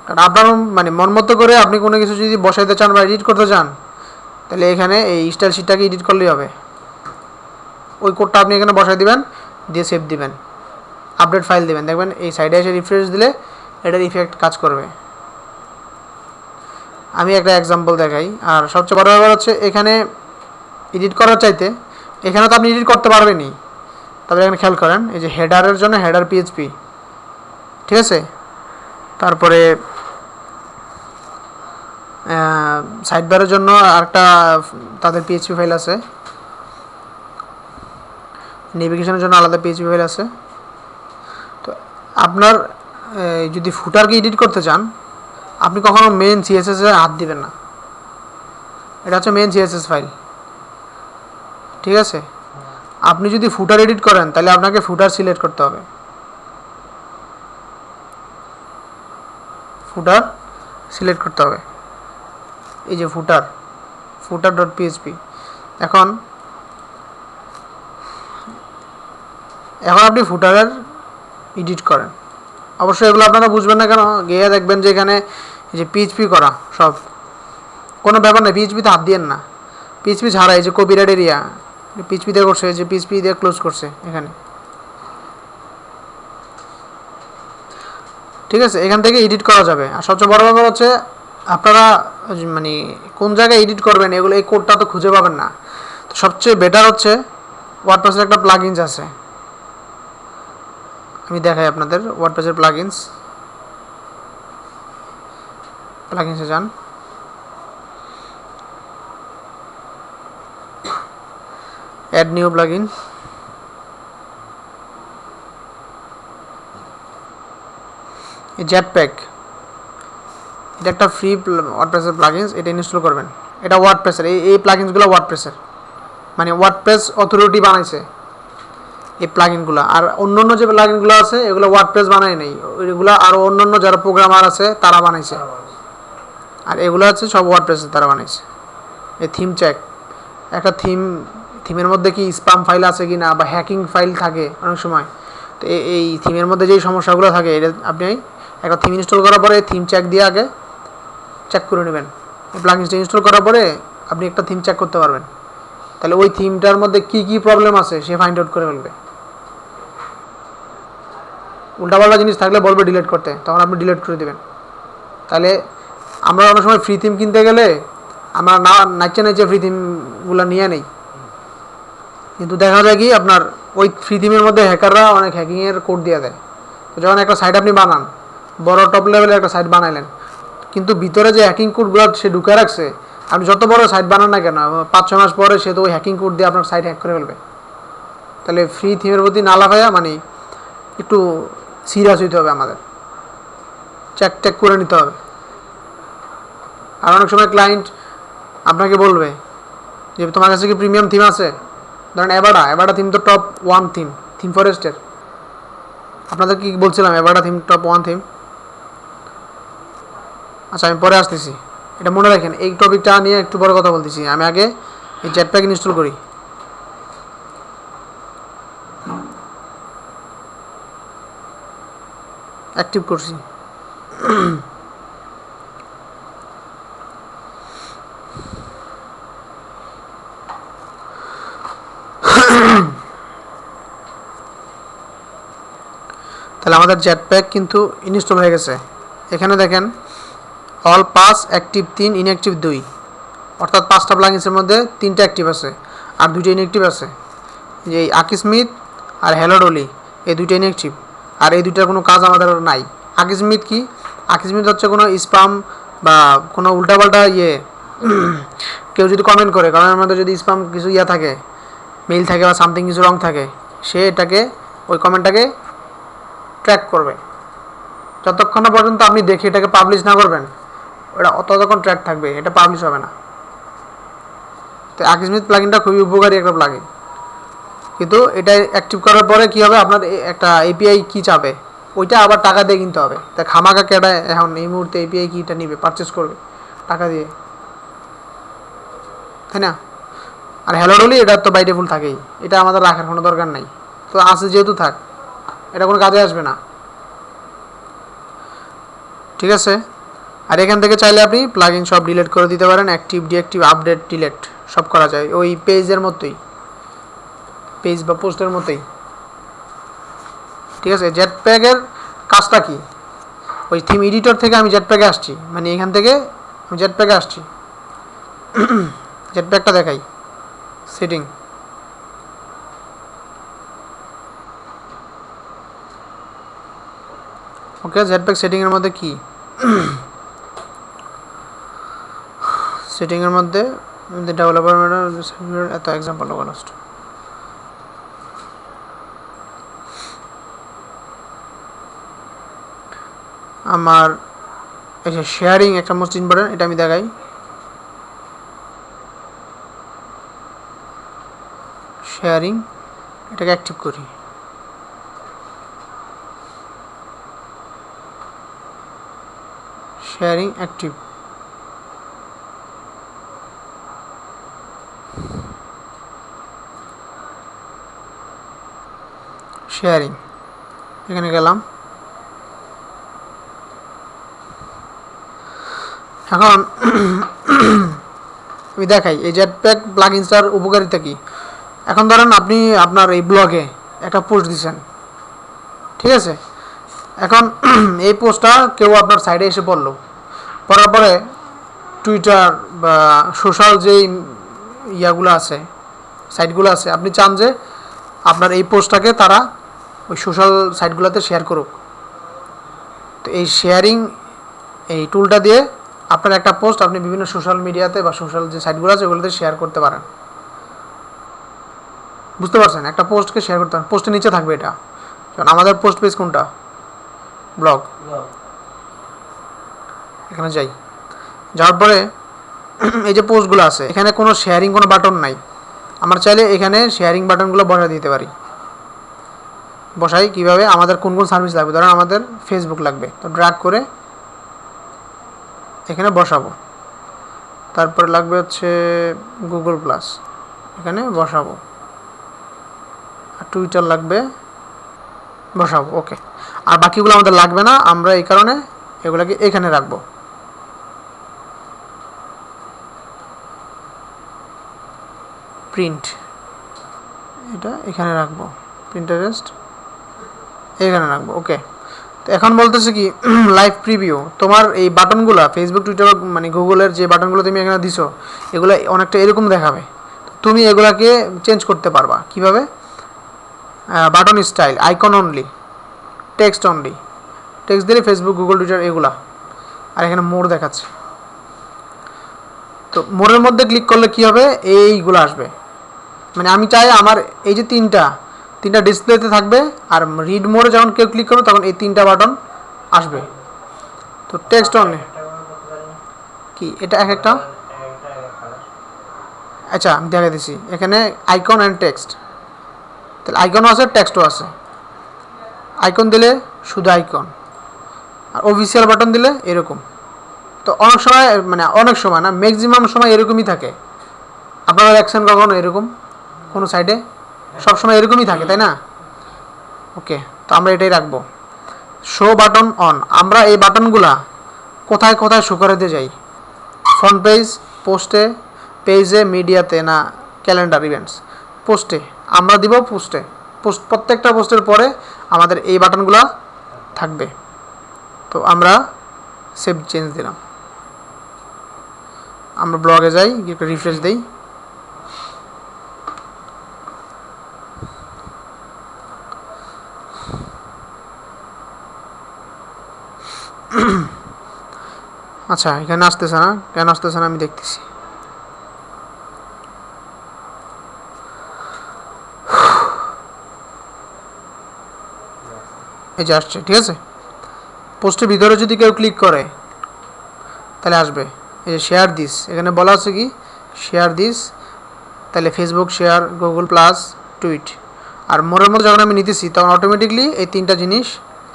কারণ আপনার মানে মন মতো করে আপনি কোনো কিছু যদি বসাইতে চান বা এডিট করতে চান, তাহলে এখানে এই স্টাইল শিটটাকে এডিট করলেই হবে। ওই কোডটা আপনি এখানে বসাই দিবেন, দিয়ে সেভ দিবেন, আপডেট ফাইল দিবেন, দেখবেন এই সাইডে এসে রিফ্রেশ দিলে এটার ইফেক্ট কাজ করবে। আমি একটা এক্সাম্পল দেখাই। আর সবচেয়ে বড় ব্যাপার হচ্ছে এখানে এডিট করার চাইতে এখানে তো আপনি এডিট করতে পারবেনই। তবে এখানে খেয়াল করেন, এই যে হেডারের জন্য হেডার পিএইচপি, ঠিক আছে। তারপরে সাইড বারের জন্য আরেকটা তাদের পিএইচপি ফাইল আছে, নেভিগেশনের জন্য আলাদা পিএইচপি ফাইল আছে। তো আপনার যদি ফুটারকে এডিট করতে চান, আপনি কখনো মেন সিএসএস এ হাত দিবেন না। এটা হচ্ছে মেন সিএসএস ফাইল, ঠিক আছে। আপনি যদি ফুটার এডিট করেন তাহলে আপনাকে ফুটার সিলেক্ট করতে হবে, ফুটার সিলেক্ট করতে হবে। এই যে ফুটার, ফুটার ডট পিএইচপি। এখন আপনি ফুটারের এডিট করেন, অবশ্যই এগুলো আপনারা বুঝবেন না কেন, গিয়ে দেখবেন যে এখানে এই যে পিএইচপি করা সব, কোনো ব্যাপার না, পিএইচপিতে হাত দিয়েন না। পিএইচপি ছাড়া এই যে কপিরাইট এরিয়া পিএইচপি দিয়ে করছে, এই যে পিএইচপি দিয়ে ক্লোজ করছে এখানে, ঠিক আছে। এখান থেকে এডিট করা যাবে। আর সবচেয়ে বড় ব্যাপার হচ্ছে আপনারা মানে কোন জায়গায় এডিট করবেন এগুলো, এই কোডটা তো খুঁজে পাবেন না। তো সবচেয়ে বেটার হচ্ছে ওয়ার্ডপ্রেসের একটা প্লাগইনস আছে, আমি দেখাই আপনাদের। ওয়ার্ডপ্রেসের প্লাগইনসে যান, অ্যাড নিউ প্লাগইন, জেটপ্যাক, এটা একটা ফ্রি ওয়ার্ডপ্রেসের প্লাগইনস, এটা ইনস্টল করবেন। এটা ওয়ার্ডপ্রেসের এই প্লাগইনসগুলো ওয়ার্ডপ্রেসের, মানে ওয়ার্ডপ্রেস অথরিটি বানাইছে এই প্লাগইনগুলো। আর অন্যান্য যে প্লাগইনগুলো আছে এগুলো ওয়ার্ডপ্রেস বানায় নাই, এগুলো আরও অন্যান্য যারা প্রোগ্রামার আছে তারা বানাইছে। আর এগুলো হচ্ছে সব ওয়ার্ডপ্রেসের তারা বানাইছে। এই থিম চেক, একটা থিমের মধ্যে কি স্প্যাম ফাইল আছে কি না, বা হ্যাকিং ফাইল থাকে অনেক সময়। তো এই থিমের মধ্যে যেই সমস্যাগুলো থাকে এটা আপনি একটা থিম ইনস্টল করার পরে থিম চেক দিয়ে আগে চেক করে নেবেন। এই প্লাগইনসটা ইনস্টল করার পরে আপনি একটা থিম চেক করতে পারবেন, তাহলে ওই থিমটার মধ্যে কি কি প্রবলেম আছে সে ফাইন্ড আউট করে ফেলবে। উল্টাপাল্টা জিনিস থাকলে বলবে ডিলিট করতে, তখন আপনি ডিলিট করে দেবেন। তাহলে আমরা অনেক সময় ফ্রি থিম কিনতে গেলে আমরা নাইচে ফ্রি থিমগুলো নিয়ে নেই, কিন্তু দেখা যায় কি আপনার ওই ফ্রি থিমের মধ্যে হ্যাকাররা অনেক হ্যাকিংয়ের কোড দিয়ে দেয়। তো যখন একটা সাইট আপনি বানান, বড় টপ লেভেলের একটা সাইট বানাইলেন, কিন্তু ভিতরে যে হ্যাকিং কোডগুলো সে ঢুকে রাখছে, আপনি যত বড় সাইট বানান না কেন 5-6 মাস পরে সে তো ওই হ্যাকিং কোড দিয়ে আপনার সাইট হ্যাক করে ফেলবে। তাহলে ফ্রি থিমের প্রতি না লাগাইয়া মানে একটু সিরিয়াস হইতে হবে, আমাদের চেক করে নিতে হবে। আর অনেক সময় ক্লায়েন্ট আপনাকে বলবে যে তোমার কাছে কি প্রিমিয়াম থিম আছে, ধরেন এবাডা থিম তো টপ 1 থিম ফরেস্টের। আপনাদের কি বলছিলাম, এবাডা থিম টপ 1 থিম। আচ্ছা আমি পরে আসতেছি, এটা মনে রাখেন। এই টপিকটা নিয়ে একটু পরে কথা বলতেছি, আমি আগে এই জেটপ্যাক ইনস্টল করি। অ্যাক্টিভ করছি। তাহলে আমাদের জেটপ্যাক কিন্তু ইনস্টল হয়ে গেছে। এখানে দেখেন অল 5, অ্যাক্টিভ 3, ইনঅ্যাক্টিভ 2, অর্থাৎ 5টা প্লাগইনসের মধ্যে 3টা অ্যাক্টিভ আছে আর 2টা ইনঅ্যাক্টিভ আছে। যে এই আকিস্মিথ আর হ্যালো ডলি এই 2টা ইনঅ্যাক্টিভ, আর এই 2টার কোনো কাজ আমাদের নাই। আকিস্মিথ কি? আকিস্মিথ হচ্ছে কোনো স্প্যাম বা কোনো উল্টাপাল্টা কেউ যদি কমেন্ট করে, কমেন্টের মধ্যে যদি স্প্যাম কিছু থাকে, মেইল থাকে বা সামথিং কিছু রং থাকে, সে এটাকে ওই কমেন্টটাকে ট্র্যাক করবে। যতক্ষণ না পর্যন্ত আপনি দেখে এটাকে পাবলিশ না করবেন, ওটা ততক্ষণ ট্র্যাক থাকবে, এটা পাবলিশ হবে না। তো আকিস্মিথ প্লাগইনটা খুবই উপকারী একটা প্লাগইন, কিন্তু এটা অ্যাক্টিভ করার পরে কী হবে, আপনার একটা এপিআই কি চাবে, ওইটা আবার টাকা দিয়ে কিনতে হবে। তা খামাকা কেটা এখন এই মুহূর্তে এপিআই কিটা নিবে, পারচেস করবে টাকা দিয়ে, তাই না? আর হ্যালো ডলি এটা তো বাই ডিফল্ট থাকেই, এটা আমাদের রাখার কোনো দরকার নাই। তো আছে যেহেতু থাক, এটা কোনো কাজে আসবে না, ঠিক আছে। আর এখান থেকে চাইলে আপনি প্লাগইন সব ডিলিট করে দিতে পারেন, অ্যাক্টিভ ডিঅ্যাক্টিভ আপডেট ডিলিট সব করা যায় ওই পেজের মতোই, পেজ বা পোস্টের মতোই। ঠিক আছে। জেটপ্যাকের কাজটা কি, ওই থিম এডিটর থেকে আমি জেটপ্যাকে আসছি, মানে এখান থেকে আমি জেটপ্যাকে আসছি। জেটপ্যাকটা দেখাই, সেটিং, ওকে। জেটপ্যাক সেটিংয়ের মধ্যে কি, সেটিংয়ের মধ্যে ডেভেলপার এত এক্সাম্পল লোকালহোস্ট, আমার এই যে শেয়ারিং একটা মোস্ট ইম্পর্টেন্ট, এটা আমি দেখাই। শেয়ারিং, এটাকে অ্যাক্টিভ করি। শেয়ারিং অ্যাক্টিভ, শেয়ারিং, এখানে গেলাম। এখন আমি দেখাই এই জেটপ্যাক প্লাগইনসটার উপকারিতা কি। এখন ধরেন আপনি আপনার এই ব্লগে একটা পোস্ট দিচ্ছেন, ঠিক আছে। এখন এই পোস্টটা কেউ আপনার সাইডে এসে পড়লো, পড়ার পরে টুইটার বা সোশ্যাল যেই ইয়াগুলো আছে, সাইটগুলো আছে, আপনি চান যে আপনার এই পোস্টটাকে তারা ওই সোশ্যাল সাইটগুলোতে শেয়ার করুক। তো এই শেয়ারিং এই টুলটা দিয়ে আপনার একটা পোস্ট আপনি বিভিন্ন সোশ্যাল মিডিয়াতে বা সোশ্যাল যে সাইটগুলো আছে ওগুলোতে শেয়ার করতে পারেন। বুঝতে পারছেন, একটা পোস্টকে শেয়ার করতে পারেন, পোস্টের নিচে থাকবে এটা। কারণ আমাদের পোস্ট পেজ কোনটা, ব্লগ। এখানে যাই, যাওয়ার পরে এই যে পোস্টগুলো আছে এখানে কোনো শেয়ারিং কোনো বাটন নাই। আমরা চাইলে এখানে শেয়ারিং বাটনগুলো বসাই দিতে পারি। বসাই কিভাবে, আমাদের কোন কোন সার্ভিস লাগবে, ধরেন আমাদের ফেসবুক লাগবে, তো ড্র্যাগ করে এখানে বসাবো। তারপরে লাগবে হচ্ছে গুগল প্লাস, এখানে বসাবো। আর টুইটার লাগবে, বসাবো, ওকে। আর বাকিগুলো আমাদের লাগবে না, আমরা এই কারণে এগুলোকে এখানে রাখবো। প্রিন্ট, এটা এখানে রাখবো, প্রিন্টারেস্ট এখানে রাখবো, ওকে। তো এখন বলতেছে কি লাইভ প্রিভিউ, তোমার এই বাটনগুলো ফেসবুক টুইটার মানে গুগলের যে বাটনগুলো তুমি এখানে দিছো এগুলো অনেকটা এরকম দেখাবে। তুমি এগুলাকে চেঞ্জ করতে পারবা কিভাবে, button style, icon only, text only, text দিলে ফেসবুক গুগল টুইটার এগুলা। আর এখানে মোর দেখাচ্ছে, তো মোরের মধ্যে ক্লিক করলে কি হবে, এইগুলো আসবে। মানে আমি চাই আমার এই যে তিনটা ডিসপ্লেতে থাকবে, আর রিড মোডে যখন কেউ ক্লিক করবে তখন এই তিনটা বাটন আসবে। তো টেক্সট অনলি কি, এটা এক একটা, আচ্ছা আমি দেখাই দিচ্ছি। এখানে আইকন অ্যান্ড টেক্সট, তাহলে আইকনও আছে টেক্সটও আছে। আইকন দিলে শুধু আইকন, আর অফিসিয়াল বাটন দিলে এরকম। তো অনেক সময় না, ম্যাক্সিমাম সময় এরকমই থাকে। আপনারা দেখছেন কখনো এরকম কোনো সাইডে, সবসময় এরকমই থাকে, তাই না? ওকে, তো আমরা এটাই রাখবো। শো বাটন অন, আমরা এই বাটনগুলা কোথায় কোথায় শো করাতে যাই, ফ্রন্ট পেজ, পোস্টে, পেজে, মিডিয়াতে, না ক্যালেন্ডার ইভেন্টস। পোস্টে আমরা দিব, প্রত্যেকটা পোস্টের পরে আমাদের এই বাটনগুলা থাকবে। তো আমরা সেভ চেঞ্জ দিলাম, আমরা ব্লগে যাই, একটু রিফ্রেশ দিই। আচ্ছা এখানে আসতেছে না, কেন আসতেছে না আমি দেখতেছি। এই যে আসছে, ঠিক আছে। পোস্টের ভিতরে যদি কেউ ক্লিক করে তাহলে আসবে। এই যে শেয়ার দিস, এখানে বলা আছে কি শেয়ার দিস, তাহলে Facebook share, Google plus, tweet. আর মোরের মধ্যে যখন আমি নিতেছি তখন অটোমেটিকলি এই তিনটা জিনিস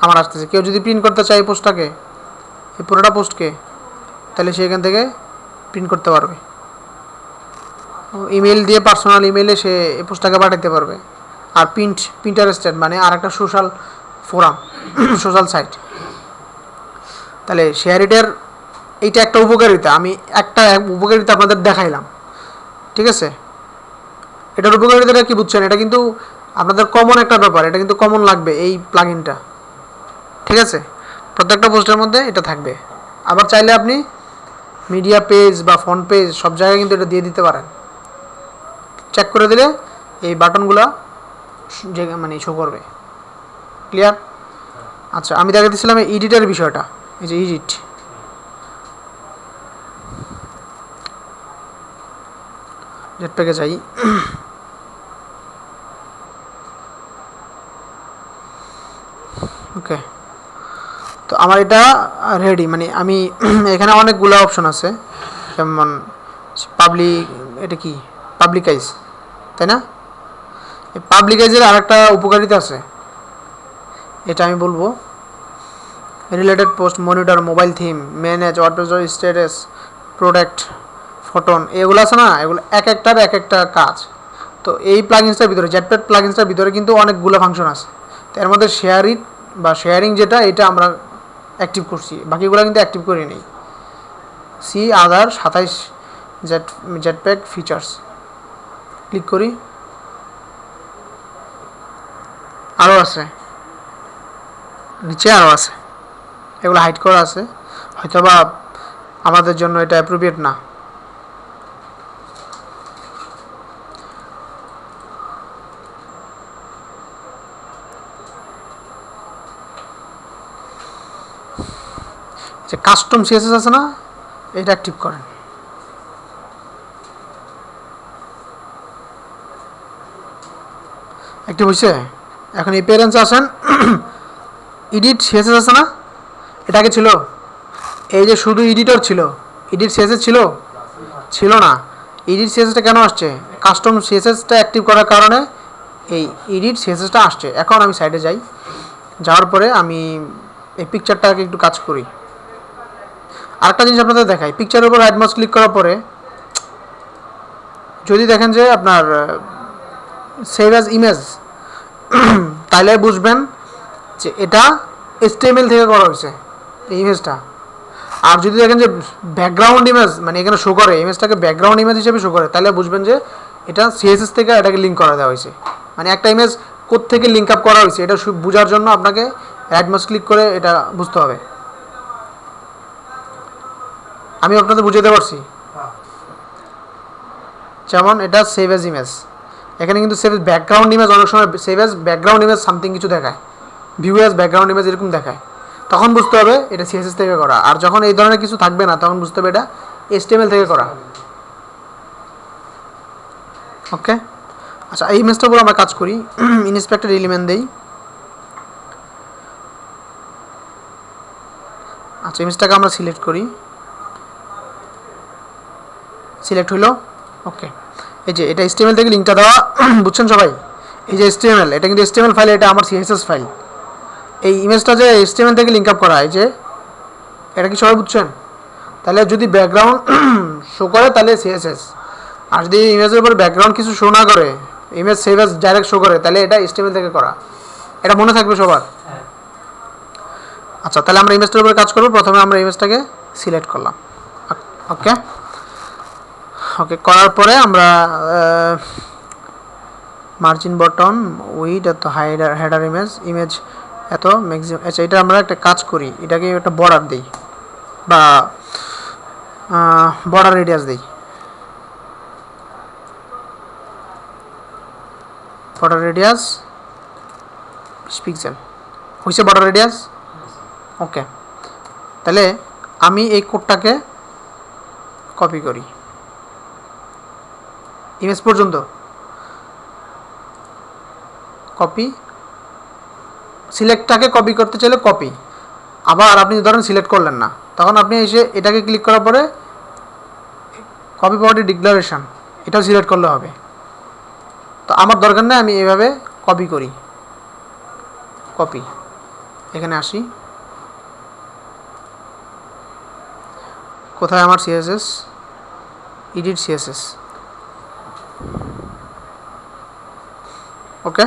আমার আসতেছে। কেউ যদি প্রিন্ট করতে চায় এই পোস্টটাকে, এই পুরোটা পোস্টকে, তাহলে সে এখান থেকে প্রিন্ট করতে পারবে। ইমেল দিয়ে, পার্সোনাল ইমেলে সে এই পোস্টটাকে পাঠাতে পারবে। আর পিন্টারেস্টেড মানে আর একটা সোশ্যাল ফোরাম, সোশ্যাল সাইট, তাহলে শেয়ারিটের এইটা একটা উপকারিতা, আমি একটা উপকারিতা আপনাদের দেখাইলাম, ঠিক আছে। এটার উপকারিতাটা কি বুঝছেন? এটা কিন্তু আপনাদের কমন একটা ব্যাপার, এটা কিন্তু কমন লাগবে এই প্লাগইনটা, ঠিক আছে। প্রত্যেকটা পোস্টের মধ্যে এটা থাকবে। আবার চাইলে আপনি মিডিয়া পেজ বা ফ্রন্ট পেজ সব জায়গায় কিন্তু এটা দিয়ে দিতে পারেন। চেক করে দিলে এই বাটনগুলো মানে শো করবে। ক্লিয়ার? আচ্ছা, আমি দেখাতেছিলাম এই এডিটের বিষয়টা। এই যে এডিট, জেটপ্যাকে যাই। ওকে, তো আমার এটা রেডি, মানে আমি এখানে অনেকগুলো অপশন আছে, যেমন পাবলিক, এটা কি পাবলিকাইজ, তাই না? এই পাবলিকাইজের আরেকটা উপকারিতা আছে, এটা আমি বলবো। Related post, monitor, mobile theme, manage, WordPress status, product, photon, এগুলো আছে না, এগুলো এক একটার এক একটা কাজ। তো এই প্লাগইনসটার ভিতরে, জেটপ্যাক প্লাগইনসটার ভিতরে কিন্তু অনেকগুলো ফাংশন আছে। তো এর মধ্যে শেয়ারিং বা শেয়ারিং যেটা, এটা আমরা অ্যাক্টিভ করছি, বাকিগুলো কিন্তু অ্যাক্টিভ করি নেই। সি আদার 27 জেটপ্যাক ফিচার্স, ক্লিক করি। আরও আছে, নিচে আরও আছে, এগুলো হাইড করা আছে, হয়তোবা আমাদের জন্য এটা অ্যাপ্রোপ্রিয়েট না। যে কাস্টম সিএসএস আছে না, এটা অ্যাক্টিভ করেন। অ্যাক্টিভ হয়েছে। এখন এই প্যারেন্টস আসেন, এডিট সিএসএস আছে না, এটা আগে ছিল, এই যে শুধু এডিটর ছিল, এডিট সিএসএস ছিল, ছিল না। এডিট সিএসএসটা কেন আসছে? কাস্টম সিএসএসটা অ্যাক্টিভ করার কারণে এই এডিট সিএসএসটা আসছে। এখন আমি সাইডে যাই, যাওয়ার পরে আমি এই পিকচারটাকে একটু কাজ করি। আরেকটা জিনিস আপনাদের দেখাই, পিকচারের উপর রাইট মাউস ক্লিক করার পরে যদি দেখেন যে আপনার সেভ অ্যাজ ইমেজ, তাহলে বুঝবেন যে এটা HTML থেকে করা হয়েছে এই ইমেজটা। আর যদি দেখেন যে ব্যাকগ্রাউন্ড ইমেজ, মানে এখানে শো করে ইমেজটাকে ব্যাকগ্রাউন্ড ইমেজ হিসেবে শো করে, তাহলে বুঝবেন যে এটা সিএসএস থেকে এটাকে লিঙ্ক করা দেওয়া হয়েছে। মানে একটা ইমেজ কোত্থেকে লিঙ্ক আপ করা হয়েছে এটা বোঝার জন্য আপনাকে রাইট মাউস ক্লিক করে এটা বুঝতে হবে। আমি আপনাদের বুঝাতে পারছি? যেমন এটা সেভ অ্যাজ ইমেজ, এখানে কিন্তু সেভ ব্যাকগ্রাউন্ড ইমেজ, অনেক সময় save as background image something কিছু দেখায়, ভিউ অ্যাজ ব্যাকগ্রাউন্ড ইমেজ এরকম দেখায়, তখন বুঝতে হবে এটা সিএসএস থেকে করা। আর যখন এই ধরনের কিছু থাকবে না, তখন বুঝতে হবে এটা HTML থেকে করা। ওকে, আচ্ছা, এই ইমেজটার উপর আমরা কাজ করি। ইন্সপেক্টর এলিমেন্ট দেই। আচ্ছা, ইমেজটাকে আমরা সিলেক্ট করি, সিলেক্ট হইলো। ওকে, এই যে এটা HTML থেকে লিঙ্কটা দেওয়া, বুঝছেন সবাই? এই যে HTML, এটা কিন্তু HTML ফাইল, এটা আমার CSS ফাইল। এই ইমেজটা যে HTML থেকে লিঙ্ক আপ করা, এই যে এটা কি সবাই বুঝছেন? তাহলে যদি ব্যাকগ্রাউন্ড শো করে তাহলে CSS, আর যদি ইমেজের উপর ব্যাকগ্রাউন্ড কিছু শো না করে, image save as direct show করে, তাহলে এটা HTML থেকে করা। এটা মনে থাকবে সবার? আচ্ছা, তাহলে আমরা ইমেজটার উপরে কাজ করব। প্রথমে আমরা ইমেজটাকে সিলেক্ট করলাম। ওকে, ওকে করার পরে আমরা মার্জিন বটন, উইড এত, হেডার ইমেজ এত, ম্যাক্সিমাম। আচ্ছা, এটা আমরা একটা কাজ করি, এটাকে একটা বর্ডার দিই বা বর্ডার রেডিয়াস দিই। বর্ডার রেডিয়াস 20 পিক্সেল হয়েছে বর্ডার রেডিয়াস। ওকে, তাহলে আমি এই কোডটাকে কপি করি ইমেজ পর্যন্ত, কপি, সিলেক্টটাকে কপি করতে চাইলে কপি। আবার আপনি ধরেন সিলেক্ট করলেন না, তখন আপনি এসে এটাকে ক্লিক করার পরে কপি প্রপার্টি ডিক্লারেশন, এটাও সিলেক্ট করলে হবে। তো আমার দরকার নেই, আমি এভাবে কপি করি। কপি, এখানে আসি, কোথায় আমার CSS, এডিট CSS। ওকে,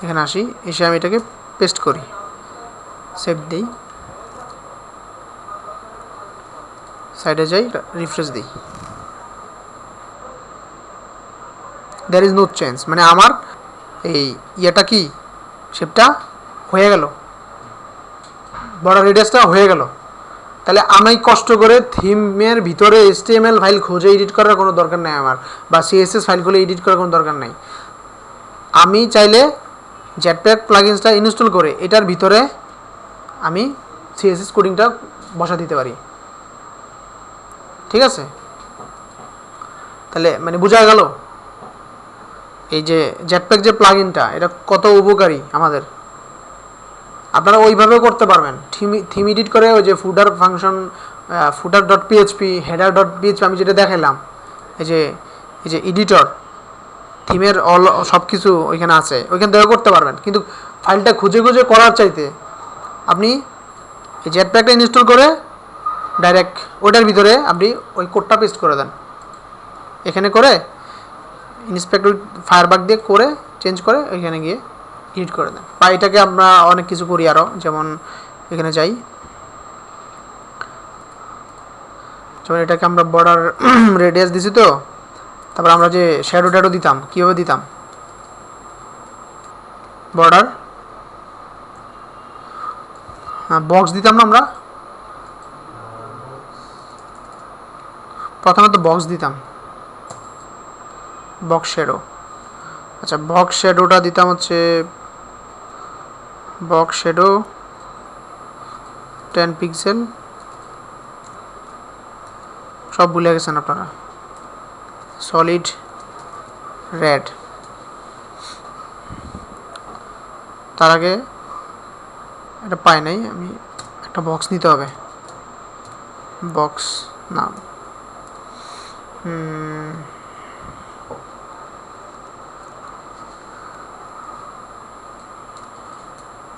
এখানে আসি, এসে আমি এটাকে পেস্ট করি, সেভ দিই। সাইডে যাই, রিফ্রেশ দিই, দ্যার ইজ নো চেঞ্জ, মানে আমার এই ইয়েটা কি শেপটা হয়ে গেল, বর্ডার রেডিয়াসটা হয়ে গেল। তাহলে আমি কষ্ট করে থিমের ভিতরে HTML ফাইল খুঁজে এডিট করার কোনো দরকার নেই আমার, বা CSS ফাইল খুলে এডিট করার কোনো দরকার নেই। আমি চাইলে জেটপ্যাক প্লাগইনসটা ইনস্টল করে এটার ভিতরে আমি CSS কোডিংটা বসা দিতে পারি। ঠিক আছে, তাহলে মানে বোঝা গেল এই যে জেটপ্যাক যে প্লাগইনটা এটা কত উপকারী আমাদের। আপনারা ওইভাবেও করতে পারবেন, থিম এডিট করে ওই যে footer function, footer dot PHP, header dot PHP আমি যেটা দেখালাম, এই যে এডিটর থিমের সব কিছু ওইখানে আছে, ওইখান থেকে করতে পারবেন। কিন্তু ফাইলটা খুঁজে খুঁজে করার চাইতে আপনি এই জেটপ্যাকটা ইনস্টল করে ডাইরেক্ট ওটার ভিতরে আপনি ওই কোডটা পেস্ট করে দেন, এখানে করে ইন্সপেক্টর ফায়ারবাগ দিয়ে করে চেঞ্জ করে ওইখানে গিয়ে এডিট করে দেন। বা এটাকে আমরা অনেক কিছু করি আরও, যেমন এখানে যাই, যেমন এটাকে আমরা বর্ডার রেডিয়াস দিছি, তো তারপর আমরা যে শ্যাডো ট্যাডো দিতাম, কীভাবে দিতাম, বর্ডার বক্স দিতাম না আমরা, প্রথমে তো বক্স দিতাম, বক্স শ্যাডো। আচ্ছা, বক্স শ্যাডোটা দিতাম হচ্ছে বক্স শ্যাডো 10 পিক্সেল, সব ভুলে গেছেন আপনারা, সলিড রেড। তার আগে এটা পাই নাই, আমি একটা বক্স নিতে হবে, বক্স নাম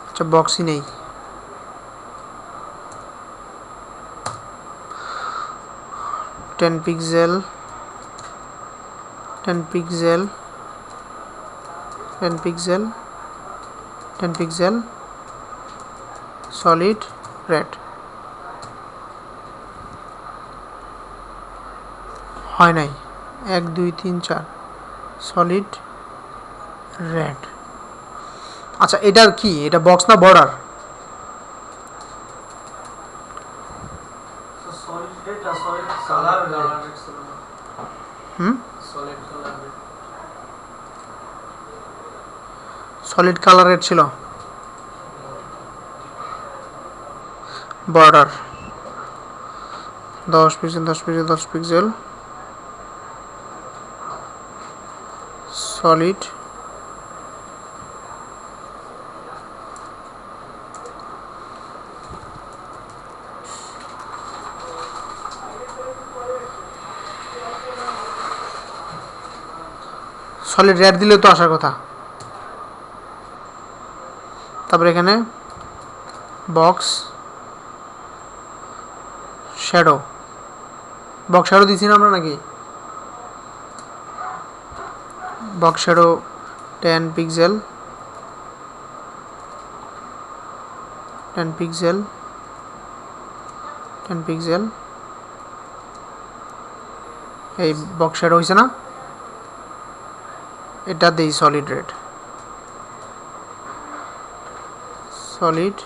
আচ্ছা বক্সই নেই, ten pixel 10 pixel 10 pixel 10 pixel solid red. হয় নাই, 1 2 3 4 সলিড রেড। আচ্ছা এটার কি, এটা বক্স না বর্ডার? সলিড কালার রেড ছিল, border 10 pixel 10 pixel 10 pixel solid solid red দিলে তো আসার কথা। তারপরে এখানে বক্স শ্যাডো, বক্স শ্যাডো দিছি না আমরা নাকি? Box shadow 10 pixel 10 pixel 10 pixel, এই বক্স শ্যাডো হয়েছে না, এটা দেই সলিড রেড, সলিড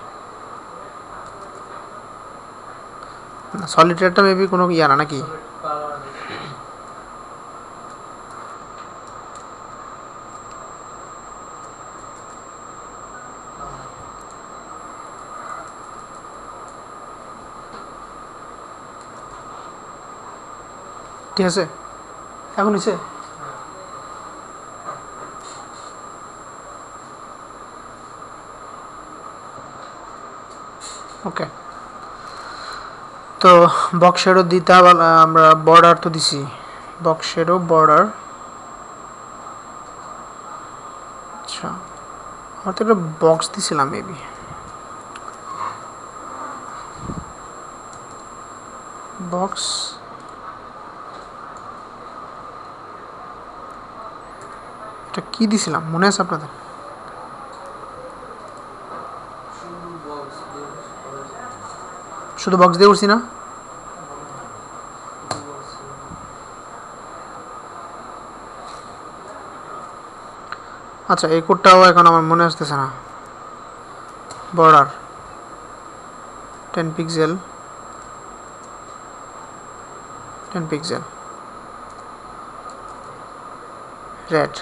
সলিড রেডটা মেবি কোনো ইয়া না নাকি? ঠিক আছে, এখন হয়েছে। ওকে, তো বক্স শ্যাডো দিতে হবে, আমরা বর্ডার তো দিছি, বক্স শ্যাডো বর্ডার। আচ্ছা আমার তো একটা বক্স দিছিলাম মেবি, বক্স এটা কি দিছিলাম মনে আছে আপনাদের? শুধু বক্স দিয়ে করছি না? আচ্ছা এই কোডটাও এখন আমার মনে আসতেছে না। Border 10 pixel 10 pixel red.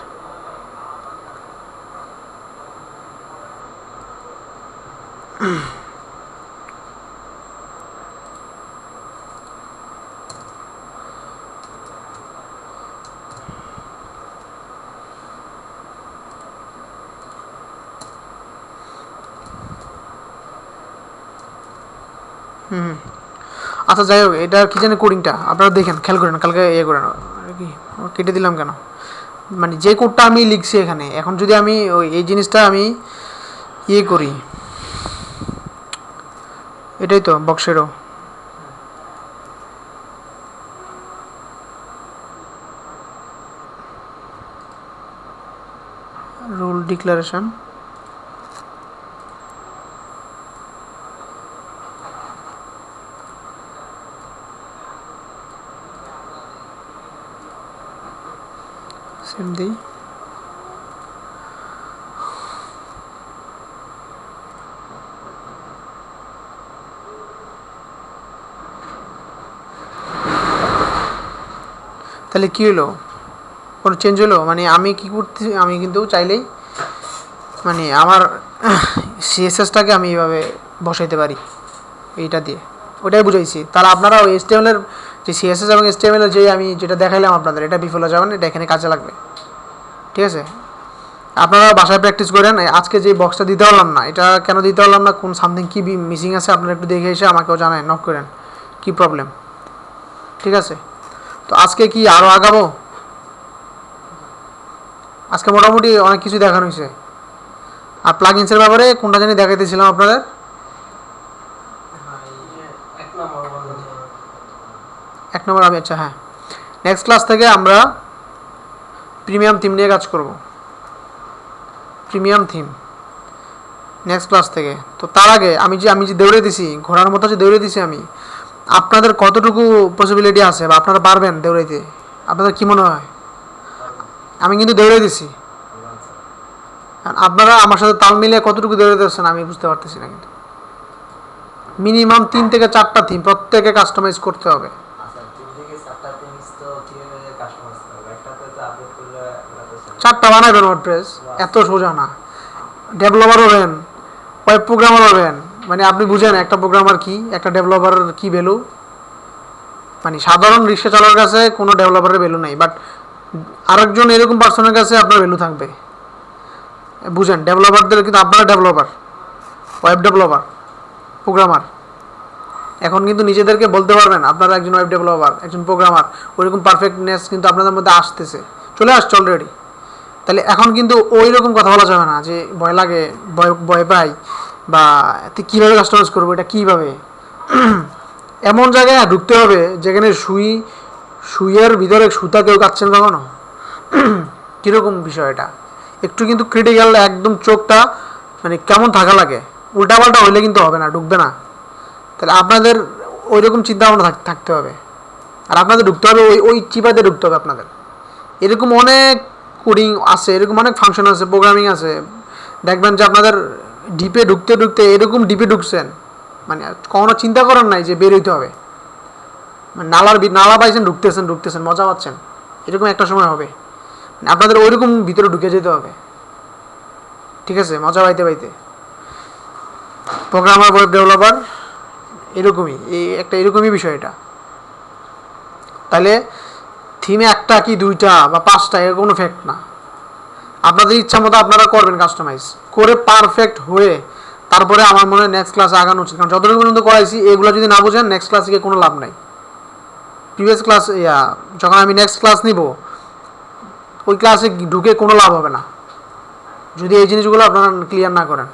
আচ্ছা যাই হোক, এটা কি জানি কোডিংটা আপনারা দেখেন, খেয়াল করেন, কালকে ইয়ে করেন কি কেটে দিলাম কেন, মানে যে কোডটা আমি লিখছি এখানে, এখন যদি আমি ওই এই জিনিসটা আমি ইয়ে করি, এটাই তো বক্সেরও রুল ডিক্লারেশন, সেম দিই, তাহলে কী হলো, কোনো চেঞ্জ হলো? মানে আমি কি করতে, আমি কিন্তু চাইলেই মানে আমার সিএসএসটাকে আমি এইভাবে বসাইতে পারি এইটা দিয়ে, ওটাই বুঝাইছি। তাহলে আপনারা ওই এসটিএমএলের যে সিএসএস এবং এসটিএমএলের যে আমি যেটা দেখাইলাম আপনাদের, এটা বিফলে যাবেন, এটা এখানে কাজে লাগবে, ঠিক আছে? আপনারা বাসায় প্র্যাকটিস করেন। আজকে যে বক্সটা দিতে পারলাম না, এটা কেন দিতে পারলাম না, কোন সামথিং কী মিসিং আছে আপনারা একটু দেখে এসে আমাকেও জানায়, নক করেন কী প্রবলেম, ঠিক আছে? তো আজকে কি আরও আগাবো? আজকে মোটামুটি অনেক কিছু দেখানো হয়েছে। আর প্লাগইনসের ব্যাপারে কোনটা জানি দেখাইতেছিলাম আপনাদের, এক নম্বর আমি, আচ্ছা হ্যাঁ, নেক্সট ক্লাস থেকে আমরা প্রিমিয়াম থিম নিয়ে কাজ করব, প্রিমিয়াম থিম নেক্সট ক্লাস থেকে। তো তার আগে আমি যে দৌড়ে দিছি, ঘোড়ার মতো যে দৌড়ে দিছি আমি, আপনাদের কতটুকু পসিবিলিটি আছে বা আপনারা পারবেন দৌড়াইতে, আপনাদের কী মনে হয়? আমি কিন্তু দৌড়ে দিছি, আপনারা আমার সাথে তাল মিলিয়ে কতটুকু দৌড়াইতে পারছেন আমি বুঝতে পারতেছি না। কিন্তু মিনিমাম 3 থেকে 4টা থিম প্রত্যেকে কাস্টমাইজ করতে হবে। চারটা বানাবেন ওয়ার্ডপ্রেস, এত সোজা না। ডেভেলপার হবেন, ওয়েব প্রোগ্রামার হবেন, মানে আপনি বুঝেন একটা প্রোগ্রামার কি, একটা ডেভেলপারের কি ভ্যালু। মানে সাধারণ রিক্সা চালার কাছে কোনো ডেভেলপারের ভ্যালু নেই, বাট আরেকজন এরকম পার্সনের কাছে আপনার ভ্যালু থাকবে। বুঝেন, ডেভেলপারদের কিন্তু আপনারা ডেভেলপার, ওয়েব ডেভেলপার, প্রোগ্রামার, এখন কিন্তু নিজেদেরকে বলতে পারবেন আপনারা একজন ওয়েব ডেভেলপার, একজন প্রোগ্রামার, ওইরকম পারফেক্টনেস কিন্তু আপনাদের মধ্যে আসতেছে, চলে আসছে অলরেডি। তাহলে এখন কিন্তু ওই রকম কথা বলা যাবে না যে ভয় লাগে, ভয় পাই, বা কীভাবে কাস্টমাইজ করবো, এটা কীভাবে। এমন জায়গায় ঢুকতে হবে যেখানে সুইয়ের ভিতরে সুতা কেউ কাটছেন কখনো, কীরকম বিষয়টা একটু কিন্তু ক্রিটিক্যাল, একদম চোখটা মানে কেমন থাকা লাগে, উল্টাপাল্টা হইলে কিন্তু হবে না, ঢুকবে না। তাহলে আপনাদের ওই রকম চিন্তাভাবনা থাকতে হবে, আর আপনাদের ঢুকতে হবে ওই চিপাতে ঢুকতে হবে আপনাদের। এরকম অনেক কোডিং আছে, এরকম অনেক ফাংশন আছে, প্রোগ্রামিং আছে, দেখবেন যে আপনাদের ডিপে ঢুকতে ঢুকতে এরকম ডিপে ঢুকছেন, মানে কখনো চিন্তা করেন নাই যে বের হইতে হবে, মানে নালা পাইছেন, ঢুকতেছেন মজা পাচ্ছেন, এরকম একটা সময় হবে। মানে আপনাদের ওইরকম ভিতরে ঢুকে যেতে হবে, ঠিক আছে, মজা পাইতে পাইতে। প্রোগ্রামার, ওয়েব ডেভেলপার এরকমই, এরকমই বিষয় এটা। তাহলে থিমে একটা কি 2টা বা 5টা এর কোনো ফ্যাক্ট না, আপনাদের ইচ্ছা মতো আপনারা করবেন, কাস্টমাইজ করে পারফেক্ট হয়ে তারপরে আমার মনে হয় নেক্সট ক্লাসে আগানো উচিত। কারণ যতটুকু পর্যন্ত করাইছি এগুলো যদি না বোঝেন নেক্সট ক্লাসে গিয়ে কোনো লাভ নাই। প্রিভিয়াস ক্লাস যখন আমি নেক্সট ক্লাস নিব, ওই ক্লাসে ঢুকে কোনো লাভ হবে না যদি এই জিনিসগুলো আপনারা ক্লিয়ার না করেন,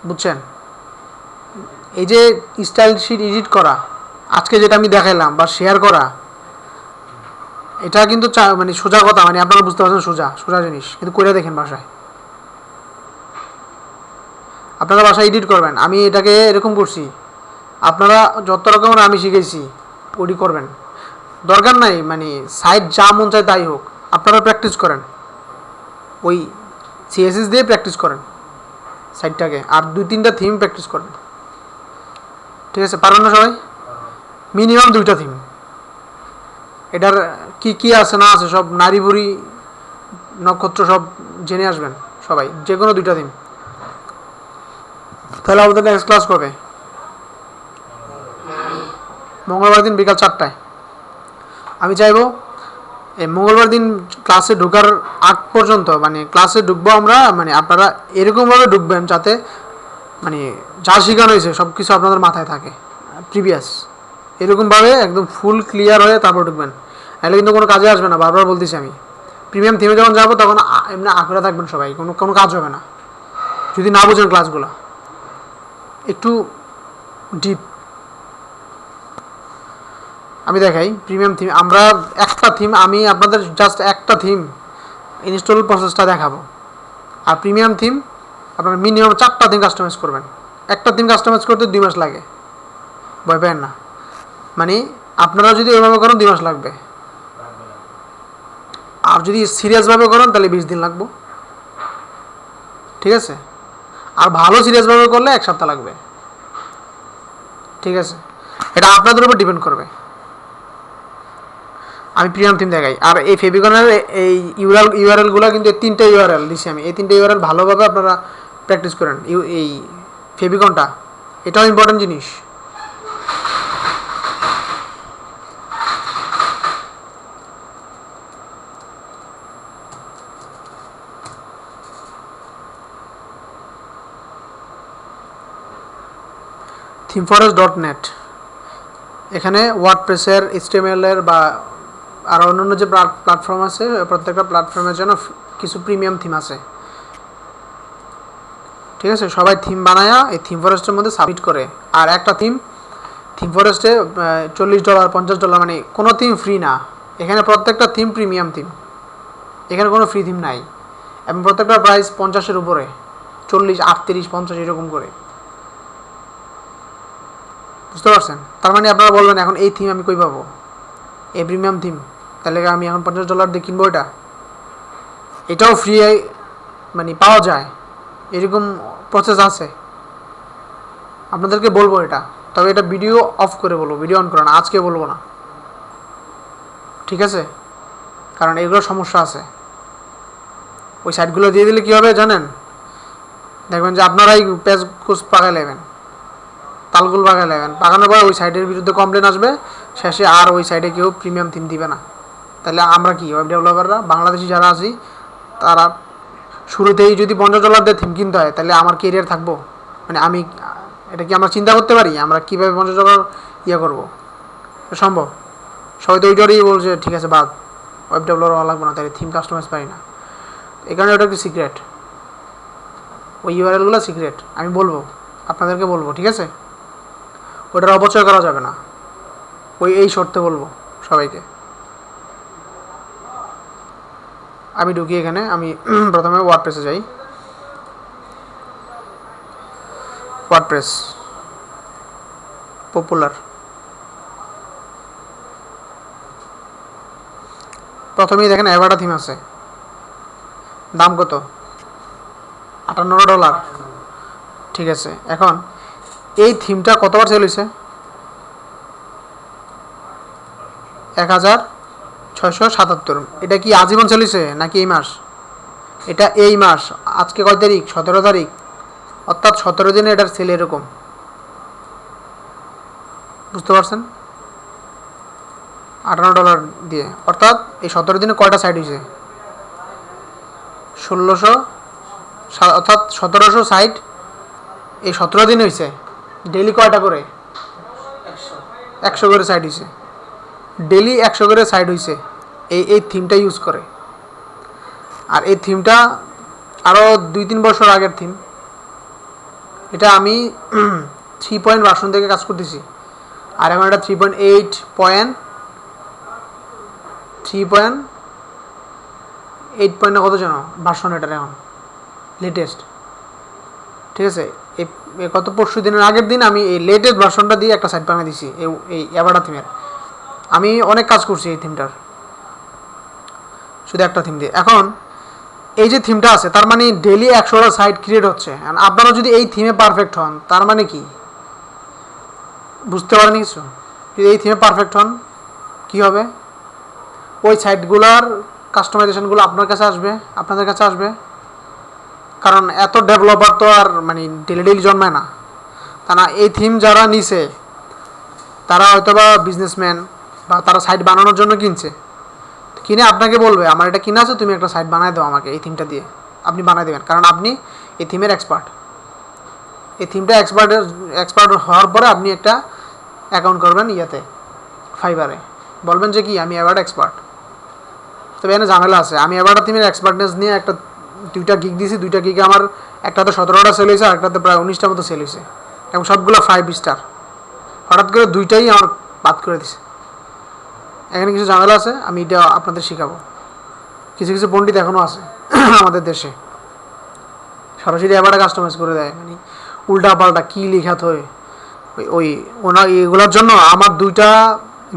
বুঝছেন? এই যে স্টাইল শিট এডিট করা, আজকে যেটা আমি দেখাইলাম, বা শেয়ার করা, এটা কিন্তু মানে সোজা কথা, মানে আপনারা বুঝতে পারছেন সোজা জিনিস, কিন্তু করে দেখেন বাসায়, আপনারা বাসায় এডিট করবেন। আমি এটাকে এরকম করছি, আপনারা যত রকমের আমি শিখেছি ওটি করবেন, দরকার নাই মানে সাইট যা মন চায় তাই হোক, আপনারা প্র্যাকটিস করেন, ওই সিএসএস দিয়ে প্র্যাকটিস করেন সাইটটাকে, আর 2-3টা থিম প্র্যাকটিস করেন, ঠিক আছে? পারবেন না সবাই? মিনিমাম 2টা থিম। এটার কি কি আছে না আছে সব নারী বুড়ি নক্ষত্র সব জেনে আসবেন সবাই, যে কোনো 2টা থিম। তাহলে আমাদের নেক্সট ক্লাস কবে? মঙ্গলবার দিন বিকাল 4টায়। আমি চাইবো এই মঙ্গলবার দিন ক্লাসে ঢোকার আগ পর্যন্ত, মানে ক্লাসে ঢুকবো আমরা, মানে আপনারা এরকমভাবে ঢুকবেন যাতে মানে যা শেখানো হয়েছে সব কিছু আপনাদের মাথায় থাকে প্রিভিয়াস, এরকমভাবে একদম ফুল ক্লিয়ার হয়ে তারপর ঢুকবেন। তাহলে কিন্তু কোনো কাজে আসবে না, বারবার বলতেছি আমি। প্রিমিয়াম থিমে যখন যাবো তখন এমনি আঁকড়ে থাকবেন সবাই, কোনো কাজ হবে না যদি না বুঝেন ক্লাসগুলো একটু ডিপ। আমি দেখাই প্রিমিয়াম থিম, আমরা একটা থিম, আমি আপনাদের জাস্ট একটা থিম ইনস্টল প্রসেসটা দেখাবো। আর প্রিমিয়াম থিম আপনারা মিনিমাম 4টা থিম কাস্টমাইজ করবেন। একটা থিম কাস্টমাইজ করতে 2 মাস লাগে, ভয় পেন না। মানে আপনারা যদি ওইভাবে করেন 2 মাস লাগবে, আর যদি সিরিয়াসভাবে করেন তাহলে 20 দিন লাগবে, ঠিক আছে? আর ভালো সিরিয়াসভাবে করলে 1 সপ্তাহ লাগবে, ঠিক আছে? এটা আপনাদের উপর ডিপেন্ড করবে। আমি প্রিমিয়াম থিম দেখাই। আর এই ফেভিকনের এই ইউআরএলগুলো কিন্তু 3টে ইউআরএল দিছি আমি, এই 3টে ইউআরএল ভালোভাবে আপনারা প্র্যাকটিস করেন। এই ফেভিকনটা এটাও ইম্পর্টেন্ট জিনিস। themeforest.net, এখানে ওয়ার্ডপ্রেসের, এইচটিএমএল-এর বা আর অন্যান্য যে প্ল্যাটফর্ম আছে প্রত্যেকটা প্ল্যাটফর্মের জন্য কিছু প্রিমিয়াম থিম আছে, ঠিক আছে? সবাই থিম বানায়া এই থিম ফরেস্টের মধ্যে সাবমিট করে। আর একটা থিম ফরেস্টে $40 $50, মানে কোনো থিম ফ্রি না এখানে, প্রত্যেকটা থিম প্রিমিয়াম থিম, এখানে কোনো ফ্রি থিম নাই। এবং প্রত্যেকটা প্রাইস 50-এর উপরে, 40, 38, 50 এরকম করে, বুঝতে পারছেন? তার মানে আপনারা বলবেন এখন এই থিম আমি কই পাবো, এই প্রিমিয়াম থিম, তাহলে আমি এখন $50 দিয়ে কিনবো এটা? এটাও ফ্রি মানে পাওয়া যায়, এরকম প্রসেস আছে। আপনাদেরকে বলবো এটা, তবে এটা ভিডিও অফ করে বলবো, ভিডিও অন করে না, আজকে বলবো না, ঠিক আছে? কারণ এগুলো সমস্যা আছে। ওই সাইটগুলো দিয়ে দিলে কী হবে জানেন? দেখবেন যে আপনারাই পেজ কোচ পাকায় নেবেন, তালগুল পাকায় নেবেন, পাকানোর পর ওই সাইটের বিরুদ্ধে কমপ্লেন আসবে, শেষে আর ওই সাইটে কেউ প্রিমিয়াম থিম দিবে না। তাহলে আমরা কি ওয়েব ডেভেলপাররা বাংলাদেশি যারা আছি তারা শুরুতেই যদি $50 দিয়ে থিম কিনতে হয়, তাহলে আমার কেরিয়ার থাকবো? মানে আমি এটা কি আমরা চিন্তা করতে পারি আমরা কীভাবে $50 ইয়ে করবো? সম্ভব? সবাই তো ওইটারই বলছে ঠিক আছে বাদ, ওয়েব ডেভেলপার হওয়া লাগবে না, তাহলে থিম কাস্টমাইজ পারি না। এই কারণে ওটা একটু সিক্রেট, ওই ইউআরএলগুলো সিক্রেট, আমি বলবো, আপনাদেরকে বলবো, ঠিক আছে? ওটার অপচয় করা যাবে না, এই শর্তে বলবো সবাইকে। আমি ঢুকি এখানে, আমি প্রথমে ওয়ার্ডপ্রেসে যাই। ওয়ার্ডপ্রেস পপুলার, প্রথমেই দেখেন অ্যাভাটা থিম আছে, দাম কত? $58, ঠিক আছে? এখন এই থিমটা কতবার সেল হয়েছে? 1677। এটা কি আজীবন সেল হয়েছে নাকি এই মাস? এটা এই মাস, আজকে কয় তারিখ? 17 তারিখ, অর্থাৎ 17 দিনে এটার সেল এরকম, বুঝতে পারছেন? $58 দিয়ে, অর্থাৎ এই 17 দিনে কয়টা সাইট হয়েছে? 1600, অর্থাৎ 1700 সাইট এই 17 দিনে হয়েছে। ডেলি কয়টা করে? 100 করে সাইট হয়েছে, ডেলি 100 করে সাইট হয়েছে এই থিমটা ইউজ করে। আর এই থিমটা আরও 2-3 বছর আগের থিম, এটা আমি 3 ভার্সন থেকে কাজ করতেছি, আর এখন এটা 3.8 না কত যেন ভার্সন এটার এখন লেটেস্ট, ঠিক আছে? এই গত পরশু দিনের আগের দিন আমি এই লেটেস্ট ভার্সনটা দিয়ে একটা সাইট বানিয়ে দিছি এই অ্যাভাটা থিমের। আমি অনেক কাজ করছি এই থিমটার, শুধু একটা থিম দিয়ে। এখন এই যে থিমটা আছে তার মানে ডেইলি 100টা সাইট ক্রিয়েট হচ্ছে। আপনারা যদি এই থিমে পারফেক্ট হন তার মানে কি বুঝতে পারেন কিছু? যদি এই থিমে পারফেক্ট হন কী হবে? ওই সাইটগুলোর কাস্টমাইজেশনগুলো আপনার কাছে আসবে, আপনাদের কাছে আসবে। কারণ এত ডেভেলপার তো আর মানে ডেলি জন্মায় না। তা না, এই থিম যারা নিছে তারা হয়তো বা বিজনেসম্যান বা তারা সাইট বানানোর জন্য কিনছে, কিনে আপনাকে বলবে আমার এটা কিনা আছে, তুমি একটা সাইট বানায় দাও আমাকে এই থিমটা দিয়ে। আপনি বানায় দেবেন, কারণ আপনি এই থিমের এক্সপার্ট। এই থিমটা এক্সপার্ট হওয়ার পরে আপনি একটা অ্যাকাউন্ট করবেন ইয়াতে, ফাইবারে, বলবেন যে কি আমি এবার এক্সপার্ট। তবে এখানে ঝামেলা আছে। আমি এবার থিমের এক্সপার্টনেস নিয়ে একটা 2টা গিগ দিয়েছি, 2টা গিগে আমার একটাতে 17টা সেল হয়েছে আর একটাতে প্রায় 19টার মতো সেল হয়েছে, এবং সবগুলো 5 স্টার। হঠাৎ করে 2টাই আমার বাদ করে দিছে। এখানে কিছু ঝামেলা আছে, আমি এটা আপনাদের শেখাবো। কিছু কিছু পণ্ডিত এখনও আছে আমাদের দেশে, সরাসরি এবারে কাস্টমাইজ করে দেয়, মানে উল্টা পাল্টা কী লেখা থাকে ওই ওনার এগুলোর জন্য আমার 2টা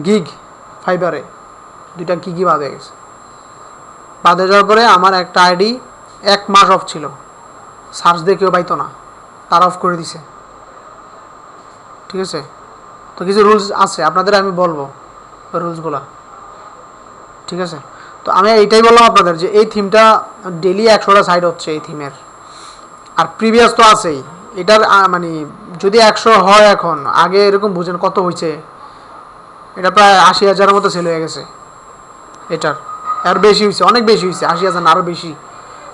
গিগ ফাইবারে 2টা গিগই বাদ হয়ে গেছে। বাদ হয়ে যাওয়ার পরে আমার একটা আইডি 1 মাস অফ ছিল, সার্চ দিয়ে কেউ পাইতো না, তার অফ করে দিছে। ঠিক আছে, তো কিছু রুলস আছে আপনাদের, আমি বলবো রুলসগুলো। ঠিক আছে, তো আমি এইটাই বললাম আপনাদের যে এই থিমটা ডেলি 100টা সাইট হচ্ছে এই থিমের, আর প্রিভিয়াস তো আছেই। এটার মানে যদি 100 হয়, এখন আগে এরকম বুঝেন কত হয়েছে, এটা প্রায় 80,000-এর মতো সেল হয়ে গেছে। এটার আর বেশি হয়েছে, অনেক বেশি হয়েছে, 80,000 না আরও বেশি।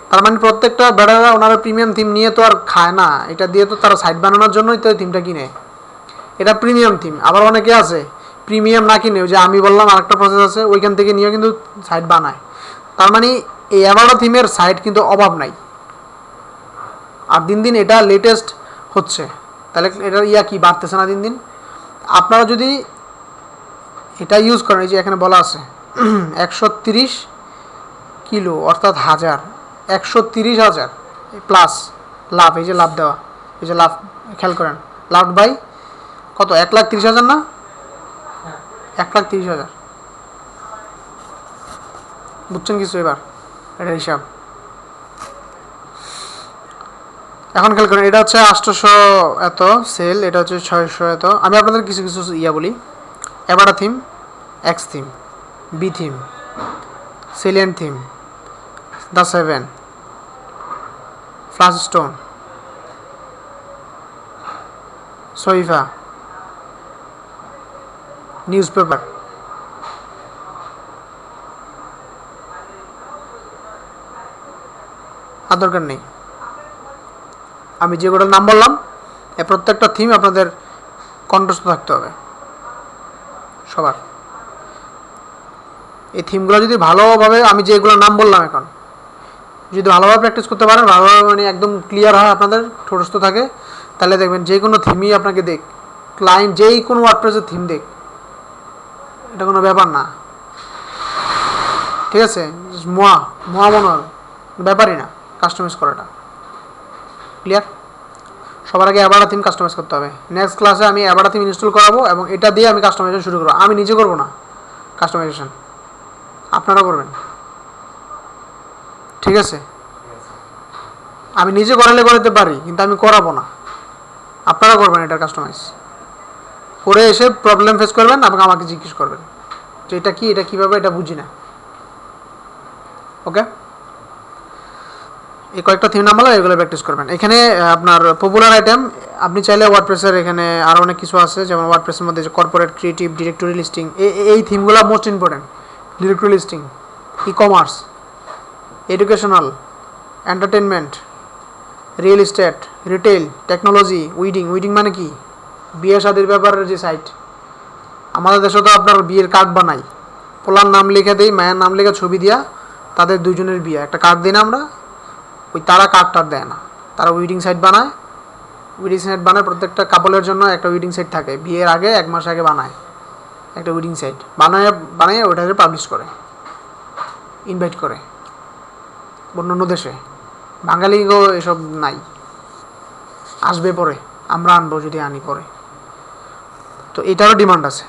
তার মানে প্রত্যেকটা বেড়ারা ওনারা প্রিমিয়াম থিম নিয়ে তো আর খায় না, এটা দিয়ে তো তারা সাইট বানানোর জন্যই তো থিমটা কিনে। এটা প্রিমিয়াম থিম। আবার অনেকে আছে প্রিমিয়াম না কিনে, যে আমি বললাম আরেকটা প্রসেস আছে, ওইখান থেকে নিয়ে কিন্তু সাইট বানায়। তার মানে এই অ্যাভারো থিমের সাইট কিন্তু অভাব নাই, আর দিন দিন এটা লেটেস্ট হচ্ছে। তাহলে এটার কি বাড়তেছে না দিন দিন? আপনারা যদি এটা ইউজ করেন, এই যে এখানে বলা আছে 130 কিলো অর্থাৎ 1000, 130,000 প্লাস লাভ। এই যে লাভ দেওয়া, এই যে লাভ খেয়াল করেন, লাভ বাই কত? 1,30,000 না? 1,30,000। বুঝছেন কিছু এবার এটার হিসাব? এখন খেয়াল করেন, এটা হচ্ছে 800 এত সেল, এটা হচ্ছে 600 এত। আমি আপনাদের কিছু কিছু বলি। এবারা theme, X theme, Be theme, salient theme, the 7, flash stone, সইফা, নিউজ পেপার, আর দরকার নেই। আমি যেগুলোর নাম বললাম এ প্রত্যেকটা থিম আপনাদের কণ্ঠস্থ থাকতে হবে সবার। এই থিমগুলো যদি ভালোভাবে, আমি যেগুলোর নাম বললাম এখন, যদি ভালোভাবে প্র্যাকটিস করতে পারেন, ভালোভাবে মানে একদম ক্লিয়ার হয়, আপনাদের ঠোঁটস্থ থাকে, তাহলে দেখবেন যে কোনো থিমই আপনাকে দেখ, ক্লায়েন্ট যেই কোনো ওয়ার্ডপ্রেসের থিম দেখ, এটা কোনো ব্যাপার না। ঠিক আছে, মনে ব্যাপারই না কাস্টমাইজ করাটা। ক্লিয়ার? সবার আগে অ্যাবাডা থিম কাস্টমাইজ করতে হবে। নেক্সট ক্লাসে আমি অ্যাবাডা থিম ইনস্টল করাবো, এবং এটা দিয়ে আমি কাস্টমাইজেশন শুরু করবো। আমি নিজে করবো না কাস্টমাইজেশন, আপনারা করবেন। ঠিক আছে, আমি নিজে করাতে পারি, কিন্তু আমি করাবো না, আপনারা করবেন এটা কাস্টমাইজ করে। এসে প্রবলেম ফেস করবেন এবং আমাকে জিজ্ঞেস করবেন যে এটা কি, এটা কীভাবে, এটা বুঝি না। ওকে, এই কয়েকটা থিম নাম বলে এগুলো প্র্যাকটিস করবেন। এখানে আপনার পপুলার আইটেম, আপনি চাইলে ওয়ার্ডপ্রেসের এখানে আরও অনেক কিছু আছে, যেমন ওয়ার্ডপ্রেসের মধ্যে যে কর্পোরেট, ক্রিয়েটিভ, ডিরেক্টরি লিস্টিং, এই থিমগুলো most important. Directory listing, e commerce, educational, entertainment, real estate, retail, technology, wedding মানে কি? বিয়ে শাদির ব্যাপারের যে সাইট। আমাদের দেশে তো আপনার বিয়ের কার্ড বানাই, পোলার নাম লিখে দিই, মায়ের নাম লিখে ছবি দিয়া, তাদের দুজনের বিয়ে একটা কার্ড দিই না আমরা, ওই তারা কার্ডটার দেয় না, তারা উইডিং সাইট বানায়। উইডিং সাইট বানায়, প্রত্যেকটা কাপলের জন্য একটা উইডিং সাইট থাকে, বিয়ের আগে 1 মাস আগে বানায় একটা উইডিং সাইট, বানায় ওইটাকে পাবলিশ করে, ইনভাইট করে অন্য দেশে। বাঙালিও এসব নাই, আসবে পরে, আমরা আনবো যদি আনি পরে। তো এটারও ডিমান্ড আছে।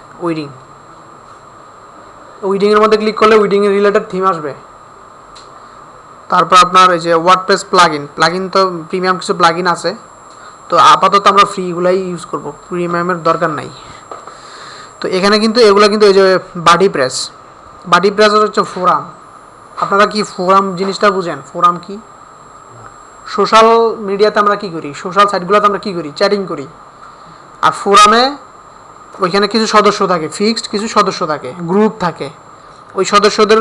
উইডিংয়ের মধ্যে ক্লিক করলে উইডিংয়ের রিলেটেড থিম আসবে, তারপর আপনার এই যে ওয়ার্ডপ্রেস প্লাগইন তো প্রিমিয়াম কিছু প্লাগইন আছে, তো আপাতত আমরা ফ্রিগুলাই ইউজ করব, প্রিমিয়ামের দরকার নাই। তো এখানে কিন্তু এগুলো কিন্তু এই যে বাডি প্রেস হচ্ছে ফোরাম। আপনারা কি ফোরাম জিনিসটা বুঝেন? ফোরাম কি? সোশ্যাল মিডিয়াতে আমরা কি করি, সোশ্যাল সাইটগুলোতে আমরা কি করি, চ্যাটিং করি। আর ফোরামে ওইখানে কিছু সদস্য থাকে, ফিক্সড কিছু সদস্য থাকে, গ্রুপ থাকে, ওই সদস্যদের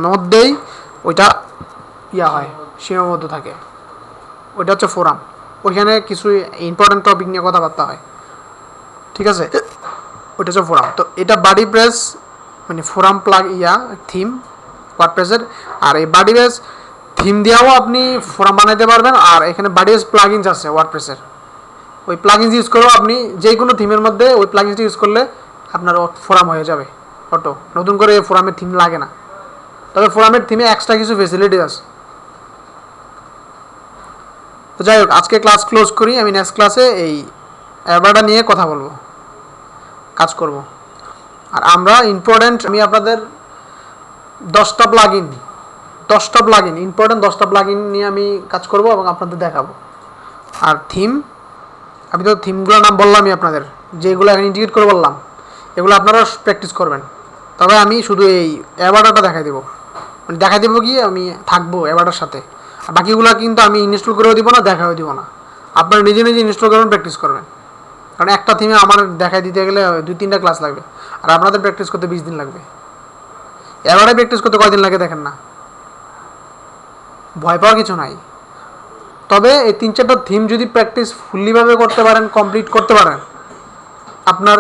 মধ্যেই ওইটা হয়, সীমাবদ্ধ থাকে, ওইটা হচ্ছে ফোরাম। ওইখানে কিছু ইম্পর্টেন্ট টপিক নিয়ে কথাবার্তা হয়, ঠিক আছে, ওইটা হচ্ছে ফোরাম। তো এটা বাডি প্রেস মানে ফোরাম থিম ওয়ার্ডপ্রেসের। আর এই বাডি প্রেস থিম দিয়েও আপনি ফোরাম বানাইতে পারবেন। আর এখানে বাডি প্রেস প্লাগইনস আছে ওয়ার্ডপ্রেসের, ওই প্লাগইনস ইউজ করেও আপনি যে কোনো থিমের মধ্যে ওই প্লাগইনসটা ইউজ করলে আপনার ফোরাম হয়ে যাবে অটো, নতুন করে ফোরামের থিম লাগে না। তবে ফোরামের থিমে এক্সট্রা কিছু ফেসিলিটি আছে। তো যাই হোক, আজকে ক্লাস ক্লোজ করি। আমি নেক্সট ক্লাসে এই অ্যাভাটা নিয়ে কথা বলবো, কাজ করব। আর আমরা আমি আপনাদের 10টা প্লাগইন ইম্পর্টেন্ট 10টা প্লাগইন নিয়ে আমি কাজ করব এবং আপনাদের দেখাবো। আর থিম, আমি তো থিমগুলোর নাম বললামই আপনাদের, যেগুলো এখন ইন্টিগ্রেট করে বললাম, এগুলো আপনারা প্র্যাকটিস করবেন। তবে আমি শুধু এই অ্যাভাটারটা দেখাই দেবো, মানে দেখাই দেবো কি আমি থাকবো অ্যাভাটার সাথে। আর বাকিগুলো কিন্তু আমি ইনস্টল করেও দিব না, দেখাও দিব না। আপনারা নিজে নিজে ইনস্টল করবেন, প্র্যাকটিস করবেন। কারণ একটা থিমে আমার দেখাই দিতে গেলে 2-3টা ক্লাস লাগবে, আর আপনাদের প্র্যাকটিস করতে 20 দিন লাগবে। অ্যাভাটার প্র্যাকটিস করতে কয়দিন লাগে দেখেন না, ভয় পাওয়ার কিছু নাই। তবে এই 3-4টা থিম যদি প্র্যাকটিস ফুললিভাবে করতে পারেন, কমপ্লিট করতে পারেন, আপনার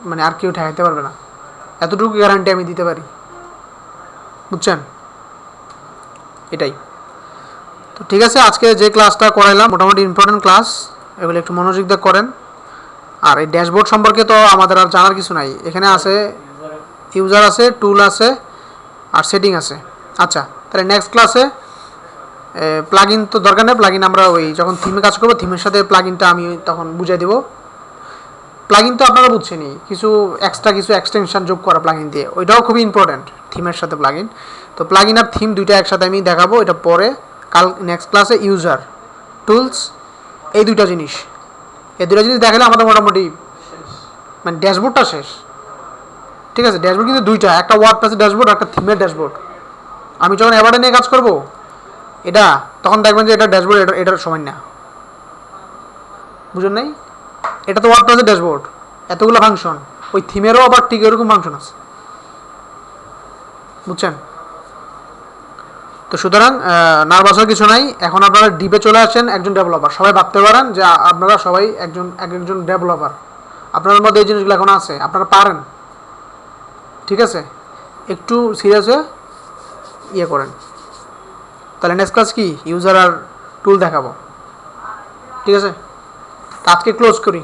মানে আর কেউ ঠেকাইতে পারবে না, এতটুকু গ্যারান্টি আমি দিতে পারি, বুঝছেন? এটাই তো। ঠিক আছে, আজকে যে ক্লাসটা করাইলাম মোটামুটি ইম্পর্টেন্ট ক্লাস, এগুলো একটু মনোযোগ দিয়ে করেন। আর এই ড্যাশবোর্ড সম্পর্কে তো আমাদের আর জানার কিছু নাই, এখানে আছে ইউজার আছে, টুল আছে, আর সেটিং আছে। আচ্ছা, তাহলে নেক্সট ক্লাসে প্লাগইন তো দরকার নেই, প্লাগইন আমরা ওই যখন থিমে কাজ করবো, থিমের সাথে প্লাগইনটা আমি তখন বুঝিয়ে দেবো। প্লাগইন তো আপনারা বুঝছেনই, কিছু এক্সটেনশন যোগ করা প্লাগইন দিয়ে, ওইটাও খুবই ইম্পর্টেন্ট থিমের সাথে প্লাগইন। তো প্লাগইন আর থিম দুইটা একসাথে আমি দেখাবো, এটা পরে নেক্সট ক্লাসে ইউজার, টুলস, এই দুইটা জিনিস দেখালে আমাদের মোটামুটি মানে ড্যাশবোর্ডটা শেষ। ঠিক আছে, ড্যাশবোর্ড কিন্তু দুইটা, একটা ওয়ার্ডপ্রেসের ড্যাশবোর্ড, একটা থিমের ড্যাশবোর্ড। আমি যখন অ্যাভাটা নিয়ে কাজ করব এটা, তখন দেখবেন যে এটা ড্যাশবোর্ড, এটার সমান না, বুঝেন নাই? এটা তো ওয়ার্ডপ্রেসের ড্যাশবোর্ড, এতগুলো ফাংশন, ওই থিমেরও আবার ঠিক এরকম ফাংশন আছে, বুঝছেন? তো সুতরাং নার্ভাসের কিছু নাই। এখন আপনারা ডিপে চলে আসেন, একজন ডেভেলপার। সবাই ভাবতে পারেন যে আপনারা সবাই একজন ডেভেলপার, আপনাদের মধ্যে এই জিনিসগুলো এখন আছে, আপনারা পারেন, ঠিক আছে? একটু সিরিয়াস হয়ে ইয়ে করেন। তাহলে নেক্সট ক্লাস কি ইউজার আর টুল দেখাবো, ঠিক আছে? আজকে ক্লোজ করি।